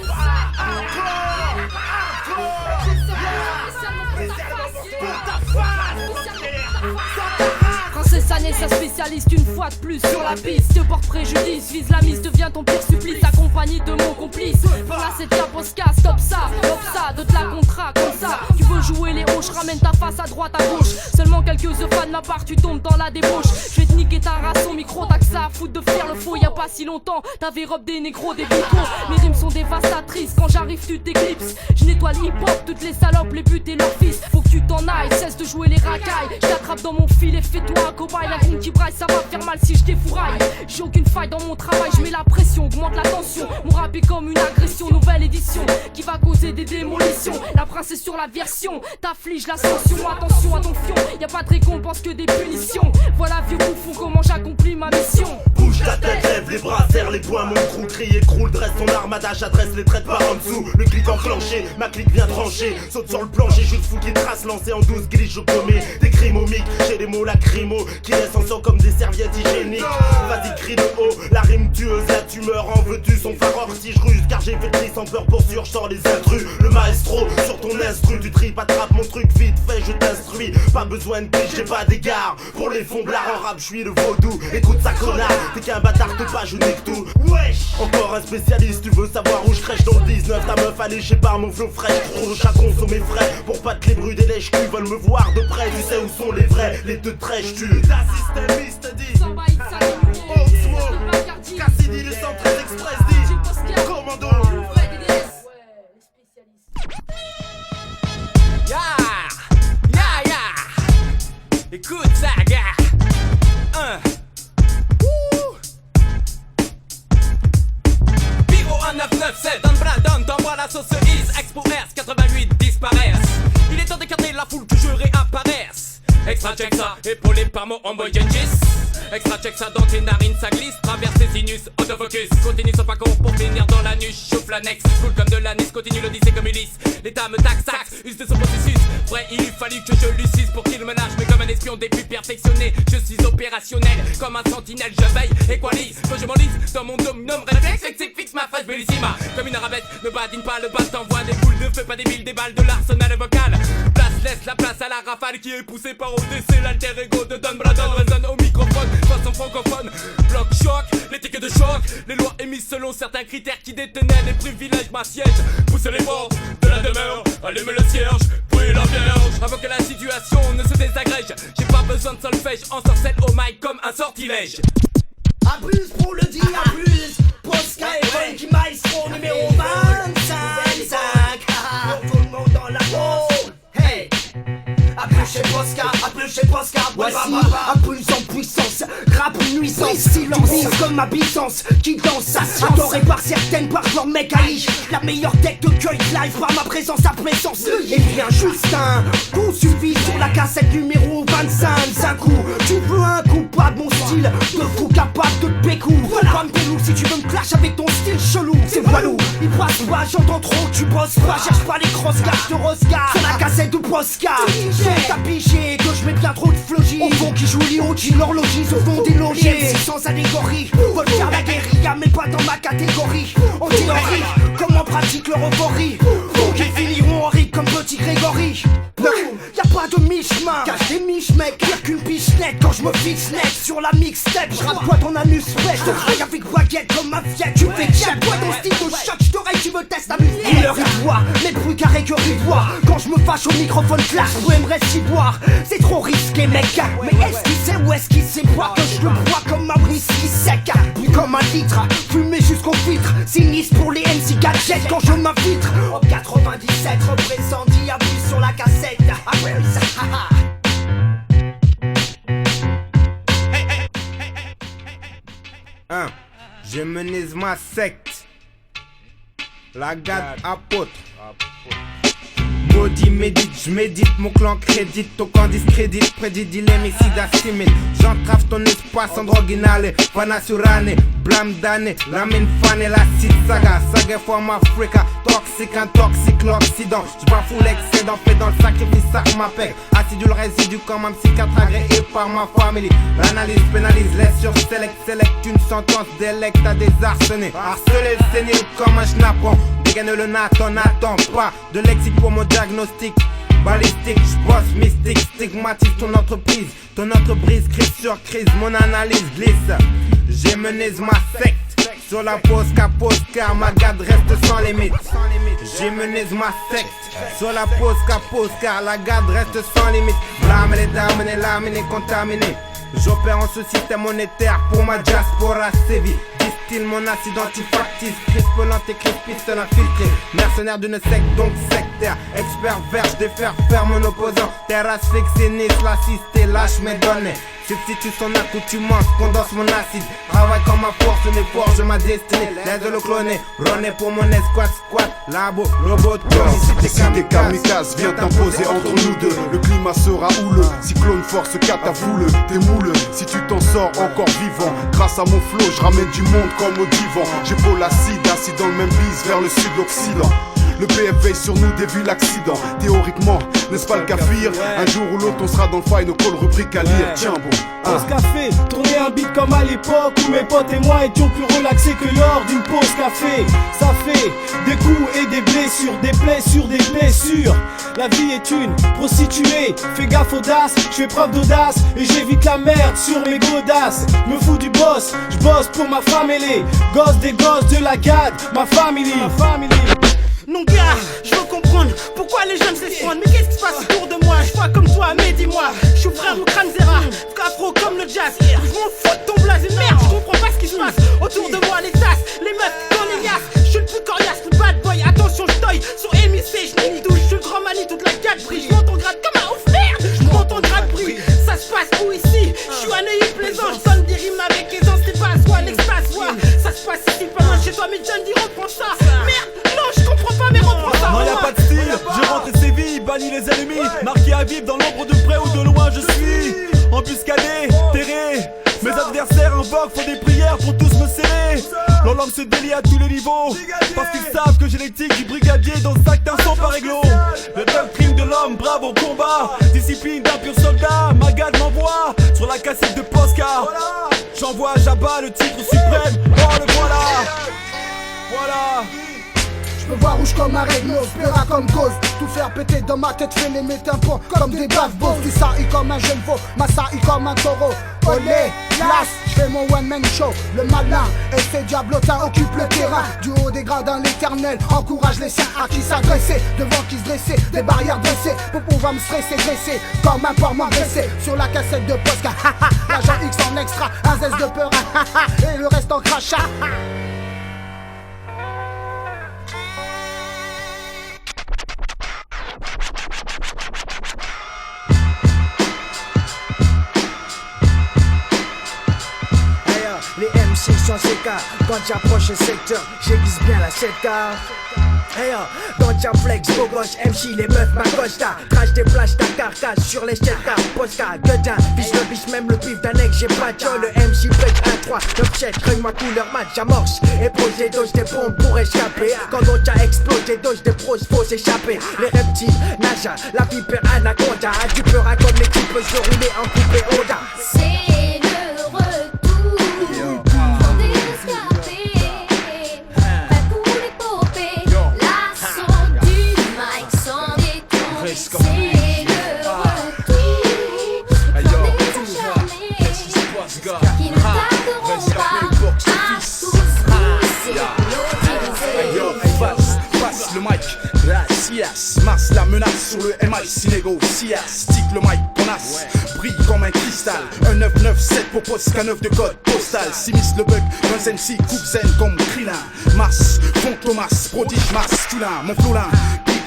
S9: Pour ta face.
S2: Princesse Année, sa spécialiste une fois de plus sur la piste. Te porte préjudice, vise la mise, devient ton pire supplice. Accompagné de mon complice. Pour la 7e Posca, stop ça, de la contrat comme ça. Tu veux jouer les hauts, je ramène ta face à droite, à gauche. Seulement quelques fans de ma part, tu tombes dans la débauche. Je vais te niquer ta race, son micro, t'as que ça à foutre de faire le faux. Y'a pas si longtemps, t'avais robe des négros, des bicos. Mes rimes sont dévastatrices, quand j'arrive tu t'éclipses. Je nettoie le hip-hop, toutes les salopes, les putes et leurs fils. Faut que tu t'en ailles, cesse de jouer les racailles. Je t'attrape dans mon filet, fais-toi un cobaye. La con qui braille, ça va faire mal si je défouraille. J'ai aucune faille dans mon travail, je mets la pression, augmente la tension. Mon rap est comme une agression, nouvelle édition qui va causer des démolitions. La princesse sur la version, t'afflige l'ascension. Attention à ton fion, y'a pas de récompense que des punitions. Voilà vieux bouffon, comment j'accomplis ma mission.
S9: Bouge ta tête, lève les bras, serre les poings, mon crew crie, écroule, dresse ton armada, j'adresse les traits par en dessous. Le clic enclenché, ma clique vient trancher. Saute sur le plancher, je fou qui trace, lancé en 12 glitch, je commets des crimes au mic. J'ai des mots lacrymaux qui laissent en sang comme des serviettes hygiéniques. Vas-y crie de haut, la rime tueuse, la tumeur en veux-tu. Son phare si je ruse, car j'ai fait le tri sans peur pour sûr, j'sors les intrus. Le maestro sur ton instru, tu tripes, attrape mon truc vite fait, je t'instruis. Pas besoin de pitch, j'ai pas d'égard pour les fonds blards en rap, j'suis le vaudou. Écoute ça connard, t'es qu'un bâtard, te pas, je nique tout. Wesh, encore un spécialiste, tu veux savoir où je crèche dans le 19. Ta meuf alléchée par mon flow fraîche, trop à consommer frais. Pour pas que les bruits des lèches culs veulent me voir de près. Tu sais où sont les vrais, les deux trèches tu. Ta systémiste dit Oxmo, Cassidy, le 113 Express dit Commando.
S16: Écoute ça, gars. Biro 1997, Don Brandon, t'envoies la sauce Is, Expo Ers 88 disparaissent. Il est
S19: focus. Extra check ça dans tes narines, ça glisse, traverse tes sinus, autofocus. Continue sans pas court pour finir dans la nuche, chauffe l'annexe, cool comme de l'anis, continue l'odyssée comme Ulysse. L'état me taxe, use de son processus. Vrai, il eût fallu que je lucise pour qu'il me lâche, mais comme un espion des plus perfectionnés, je suis opérationnel, comme un sentinelle, je veille, équalise. Quand je m'enlise dans mon dominium réflexe, fixe ma face bellissima. Comme une arabette, ne badine pas, le bas t'envoie des boules de feu, pas des billes, des balles de l'arsenal vocal. Laisse la place à la rafale qui est poussée par ODC, l'alter ego de Don Bradon résonne au microphone. Façon francophone, bloc choc, les tickets de choc, les lois émises selon certains critères qui détenaient les privilèges m'assiègent. Pousse les portes de la demeure, allume le cierge, brûle la vierge. Avant que la situation ne se désagrège, j'ai pas besoin de solfège, ensorcelle au mic comme un sortilège.
S9: A plus pour le dire, a plus, Posca et Funky Maestro numéro 25. Pour tout le monde dans la pause. Hey! A plus chez Posca, voici à plus en puissance, rap nuisance, silence, comme ma puissance qui danse, adoré par certaines, par leur mec haï. La meilleure tête de cueil live par ma présence à plaisance. Et bien juste un coup suffit sur la cassette numéro 25. Un coup, tu veux un coup, pas de mon style, de fou capable de te pécou. Comme Pelou, si tu veux me clash avec ton style chelou, c'est voilou. Il passe pas, j'entends trop, tu bosses pas, cherche pas les grosses gages de Roscar. Sur la cassette de Posca, t'as pigé que je mets bien trop de flogies. Au fond qui joue l'IOG, l'horlogie se font déloger. Sans allégorie, veulent faire la guérilla, mais pas dans ma catégorie. En théorie, comme en pratique leur euphorie. Faut qu'ils finiront en rip comme petit Grégory. Y'a pas de mi-chemin, cache des miches mec, y'a qu'une pichenette quand je me fixe net sur la mixtape. J'rappe quoi ton anus pêche, je te drague avec baguette comme ma fiette. Tu fais check, toi ton style de choc, j't'aurais tu me testes à musique. Il leur y voit, mais plus carré que rivoire. Quand je me fâche au microphone clash, vous aimerez s'y boire. C'est trop risqué mec, mais est-ce qu'il sait ou est-ce qu'il sait pas que je le bois comme un whisky sec. Puis comme un litre, fumé jusqu'au filtre. Sinistre pour les MC gadgets quand je m'infiltre. En 97, représente Diablo sur la cassette. Ah ouais, ça,
S20: J'héménise ma secte. La garde apôtre. Maudit, médite, j'médite, mon clan crédite, ton camp discrédite, prédit, l'hémicide assimile. J'entrave ton espace en drogue inhalée, panasurane, blâme d'année, la mine fanée, l'acide saga, saga from Africa, toxique, intoxique, l'Occident. J'bafoue l'excédent, fait dans le sacrifice, ça m'appelle. Assidu le résidu comme un psychiatre agréé par ma famille. L'analyse pénalise, laisse sur select une sentence d'électe à désarçonner. Harceler le sénile comme un schnappon. Dégaine le naton, n'attends pas de lexique pour mon diagnostic. Balistique, j'bosse mystique, stigmatise ton entreprise crise sur crise, mon analyse glisse. J'héménise ma secte. Sur la Posca, ma garde reste sans limite. J'héménise ma secte. Sur la Posca, la garde reste sans limite. Blâme les dames, les laminés contaminés. J'opère en ce système monétaire pour ma diaspora sévie. Distille mon acide antifactice, crispelante et crispiste l'infiltré. Mercenaire d'une secte donc sectaire. Expert verge, défaire, faire mon opposant. Terre asphyxiéniste, l'assister, lâche mes données. Substitue son accoutumance, condense mon acide. Travaille comme ma force, ne forge ma destinée. Laisse le cloner, runner pour mon escouade, squat. Labo, robot,
S21: Cité kamikaze vient t'imposer entre nous deux. Le climat sera houleux, cyclone force catafoule. T'es mouleux, si tu t'en sors encore vivant. Grâce à mon flow, je ramène du monde comme au divan. J'épaule l'acide, assis dans le même bise vers le sud-occident. Le PF veille sur nous, dévie l'accident. Théoriquement, n'est-ce pas le cafir? Un jour ou l'autre, on sera dans le final call, rubrique à lire. Tiens bon.
S24: Pause café, tourner un beat comme à l'époque où mes potes et moi étions plus relaxés que lors d'une pause café. Ça fait des coups et des blessures, des plaies sur des blessures. La vie est une prostituée, fais gaffe audace, je fais preuve d'audace et j'évite la merde sur mes godasses. Me fous du boss, je bosse pour ma famille, gosses des gosses de la GAD, ma famille.
S9: Non gars, je veux comprendre pourquoi les jeunes se laissent prendre. Mais qu'est-ce qui se passe autour de moi? Je vois comme toi, mais dis-moi, je suis frère ou crâne zéra, afro comme le jazz. Je m'en fous de ton blaze et merde, je comprends pas ce qui se passe autour de moi, les tasses, les meufs dans les liasses. Je suis le plus coriace, le bad boy, attention je toille. Sur MIC, je n'ai ni douche, je suis le grand mani, toute la gade brille. Je monte en grade comme un ouf, merde, je monte en grade brille. Ça se passe où ici? Je suis un œil plaisant, je donne des rimes avec aisance. C'est pas à soi, l'extase, ouais. Ça se passe ici, pas loin de chez toi, mais John dit reprends ça. Merde, non, je comprends pas, mais reprends ça.
S25: Non, y'a pas de style, je rentre et sévis, bannis les ennemis. Marqué à vivre dans l'ombre de près ou de loin, je suis embuscadé, terré, convoquent, font des prières pour tous me serrer. Leur langue se délie à tous les niveaux, parce qu'ils savent que j'ai l'éthique du brigadier dans le sac d'un sang par réglo. Le doctrine de l'homme, brave au combat, discipline d'un pur soldat. Magad m'envoie sur la cassette de Posca. J'envoie à Jabba le titre suprême, oh le voilà. Voilà.
S3: Je peux voir rouge comme un réglo, spéra comme cause. Tout faire péter dans ma tête, fait les mes tympans comme des baves bosses. Du saï comme un jeune veau, ma saï comme un taureau. Olé, las, j'fais mon one man show. Le malin et ses diablotin occupent le terrain. Du haut des gradins l'éternel encourage les siens à qui s'agresser. Devant qui se dresser, des barrières dressées pour pouvoir me stresser, dresser comme un porc m'engraisser. Sur la cassette de Posca, l'agent X en extra, un zeste de peur, et le reste en crachat.
S5: Les MC sont CK, quand j'approche le secteur, j'aiguise bien la 7K. Hey, dans Flex, beau gosse, MC, les meufs m'accostent. Crash des flashs, ta carcasse sur les 7K. Posca, Godin, vise le biche, même le pif d'un ex, j'ai pas de le MC pète 1-3, 9 7, crée ma couleur match, j'amorce. Et pose des doses, des bombes pour échapper. Quand on t'a explosé, doses de pros, faut s'échapper. Les reptiles, Naja, la vipère anaconda. Du peur à comme l'équipe peut se rouler en coupé Honda.
S6: C'est le retour. C'est le retour. Qui ne tarderont pas à tous
S14: passe le mic, gracias. Masse la menace sur le MI Sinego, Sias. Stick le mic, bonasse, brille comme un cristal. Un 997 pour Posca 9 de code postal. Simis le bug, un MC, coupe zen comme Krina. Masse, Font Thomas, prodige masculin. Mon flolin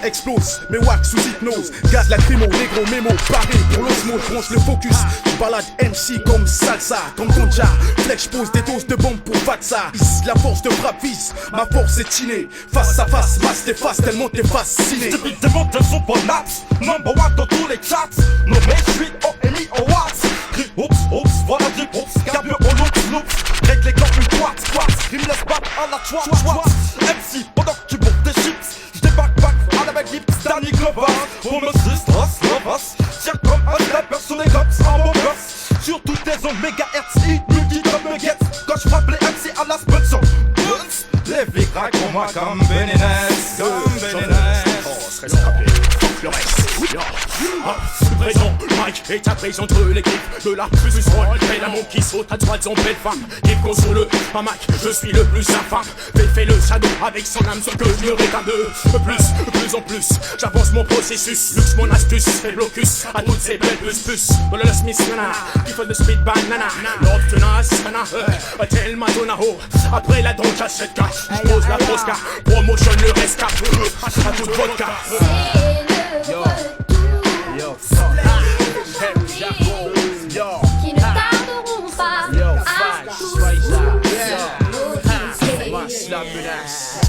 S14: explose, mes wax sous hypnose. Gaz lacrymo, négro, mémo, paré pour l'osmose. Branche le focus, je balade MC comme salsa. Comme Concha, flex pose des doses de bombes pour Fatsa. La force de frappe vise, ma force est innée. Face à face, masse t'es face, tellement t'es fasciné.
S1: Je pique des mots de son bonax, number one dans tous les chats. Nommé suite au MI au Watts. Crie oups, oups, voilà du oups. Carbure au loops, loops. Règle les gants, une droite, squat. Rime laisse pas à la choix, MC, pendant que tu montes des chips. J'débarque back à la baguette, Danny Glover. Pour me sistras, lovas. Tire comme un sniper sur les cops en bon gosse. Sur toutes les ondes, mégahertz, hit, multi comme nuggets. Quand j'frappe les MC à la Spudson. Les flics racontent moi comme Benenès.
S15: On serait scrappé, fuck le reste. Présent, Mike est à présent entre l'équipe de la plus roll. Et l'amour qui saute à droite en belle femme. Yves console pas Mike, je suis le plus infâme. Fait le shadow avec son âme, ce que je réclame de plus en plus. J'avance mon processus, luxe mon astuce. Fais blocus à toutes ces belles plus. Dans le Smith, nana, qui fait de speed banana. L'ordre tenace, nana, tel Madonna ho. Après la donk à 7K, j'pose la Posca. Promotion le rescap, à toute vodka.
S6: qui ne tarderont pas à tous
S15: Masse la menace.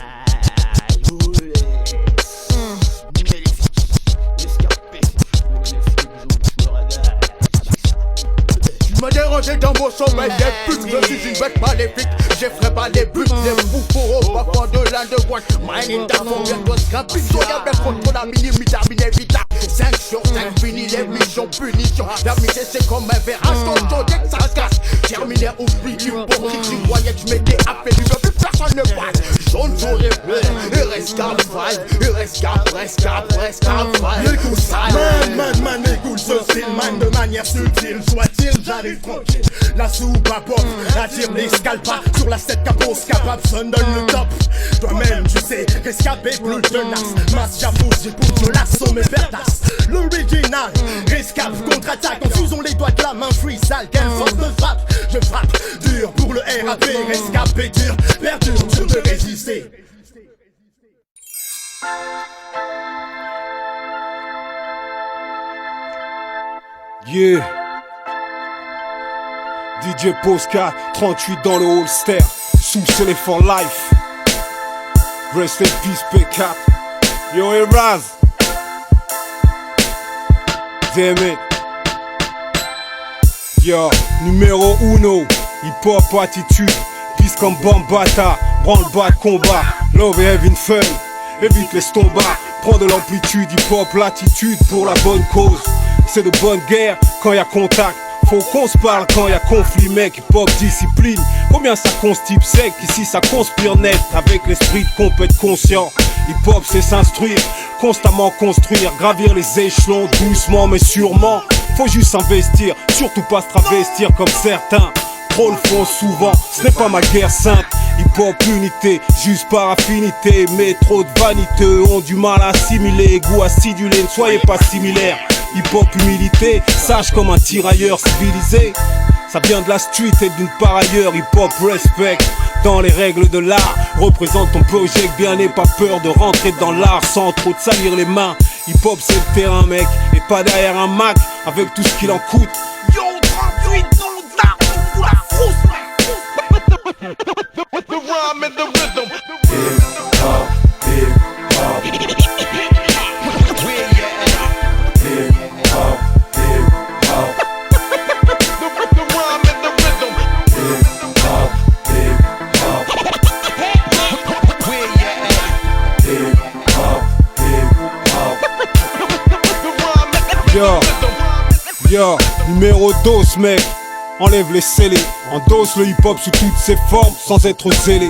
S7: Tu m'as dérangé dans mon sommeil, des putes, je suis une bête maléfique. J'effraie pas les buts, les fous pour pas fond de l'underground. Mine in ta fond, bien doit se camper. Soya bien contre la mini-mita, mini-vita. 5 sur 5, fini les missions, punitions. La mission c'est comme un verre à chaud, dès que ça se casse. Terminé, oublie du bon qui tu croyais que je m'étais appelé. Plus personne ne passe. Jaune, jaune et bleu, il reste qu'à five. Il reste qu'à five.
S4: Écoute ça, man, écoute ce style, man, de manière subtile. Soit-il, j'arrive tranquille. La soupe à pop, attire les scalpas. Sur la 7 capos, capable, sonne donne le top. Toi-même, tu sais, rescapé, plus tenace. Masse, j'appose, j'épouse, je l'assomme et verdasse. L'original, rescap, contre-attaque. En fusant les doigts de la main, freestyle. Quelle force de frappe, je frappe dur pour le RAP. Rescapé dur, perdure, dur de résister.
S21: Yeah. DJ Posca, 38 dans le Holster. Sous-soleil for life. Rest in peace, P4. Yo, et Raz. Damn it. Yo, numéro 1.
S10: hip-hop attitude, pisse comme Bambata, branle-bas de combat, love et having fun, évite les stombas, prends de l'amplitude, hip-hop l'attitude pour la bonne cause, c'est de bonne guerre quand y a contact. Faut qu'on se parle quand y a conflit, mec. Hip-hop discipline, combien ça constipe sec. Ici ça conspire net, avec l'esprit de compète conscient. Hip-hop c'est s'instruire, constamment construire, gravir les échelons doucement mais sûrement. Faut juste s'investir, surtout pas se travestir comme certains. Trop le font souvent, ce n'est pas ma guerre sainte. Hip-hop unité, juste par affinité. Mais trop de vaniteux ont du mal à assimiler. Goût acidulé, ne soyez pas similaires. Hip-hop humilité, sage comme un tirailleur civilisé. Ça vient de la street et d'une part ailleurs. Hip-hop respect dans les règles de l'art. Représente ton projet bien, n'aie pas peur de rentrer dans l'art sans trop te salir les mains. Hip-hop c'est le terrain mec, et pas derrière un Mac avec tout ce qu'il en coûte.
S15: Yo, 38 dans le dark, pour la frousse. The rhyme and the rhythm. Hip-hop, hip-hop. Where you at? Hip-hop, hip-hop. The rhyme and the rhythm. Hip-hop, hip-hop. Where you at? Hip-hop, hip-hop. The rhyme and the rhythm.
S10: Yo, numéro 12 mec, enlève les scellés, endosse le hip-hop sous toutes ses formes sans être zélé.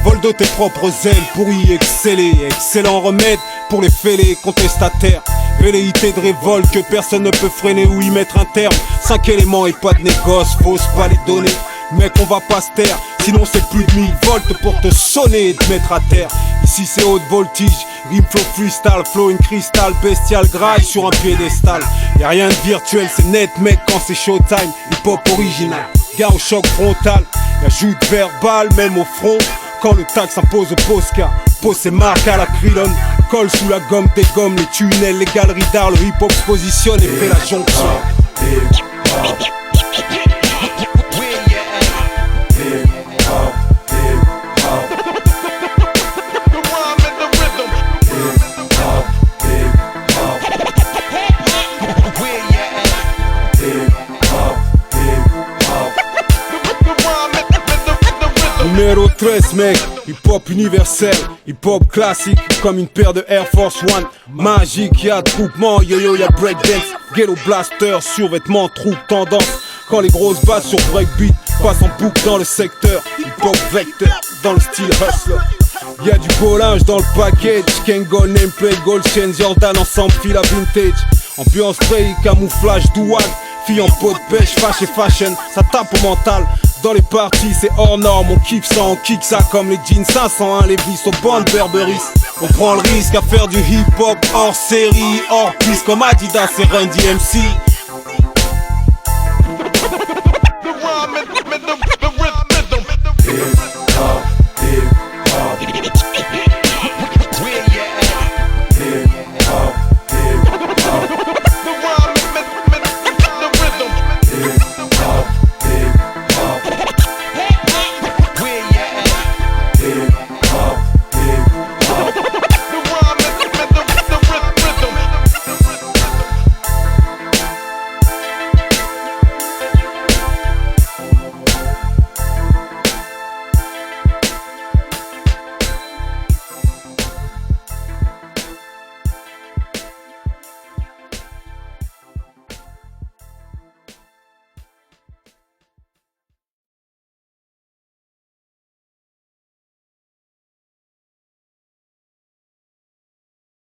S10: Vole de tes propres ailes pour y exceller. Excellent remède pour les fêlés contestataires. Velléité de révolte que personne ne peut freiner ou y mettre un terme. 5 éléments et pas de négoce, fausse pas les donner. Mec on va pas se taire, sinon c'est plus de 1000 volts pour te sonner et te mettre à terre. Ici c'est haute voltige, rime flow freestyle, flow in cristal, bestial graille sur un piédestal. Y'a rien de virtuel, c'est net mec quand c'est showtime. Hip hop original, gars au choc frontal. Y'a joute verbal même au front, quand le tag s'impose au Posca. Pose ses marques à la Krillon, colle sous la gomme des gommes, les tunnels, les galeries d'art. Le hip hop se positionne et fait la jonction. Numéro 13 mec, hip-hop universel, hip-hop classique comme une paire de Air Force One. Magique, y'a troupement, yo-yo, y'a breakdance, ghetto blaster, survêtement, troupe, tendance. Quand les grosses basses sur breakbeat passent en boucle dans le secteur. Hip-hop vecteur, dans le style hustler. Y'a du beau linge dans le package, Kengo, nameplate, gold chain, Jordan, ensemble, fil à vintage. Ambiance free, camouflage, douane. Fille en pot de pêche, fâche et fashion, ça tape au mental. Dans les parties c'est hors norme, on kiffe ça, on kick ça comme les jeans 501, les vis aux bandes Burberry. On prend le risque à faire du hip hop hors série, hors piste comme Adidas et Run DMC.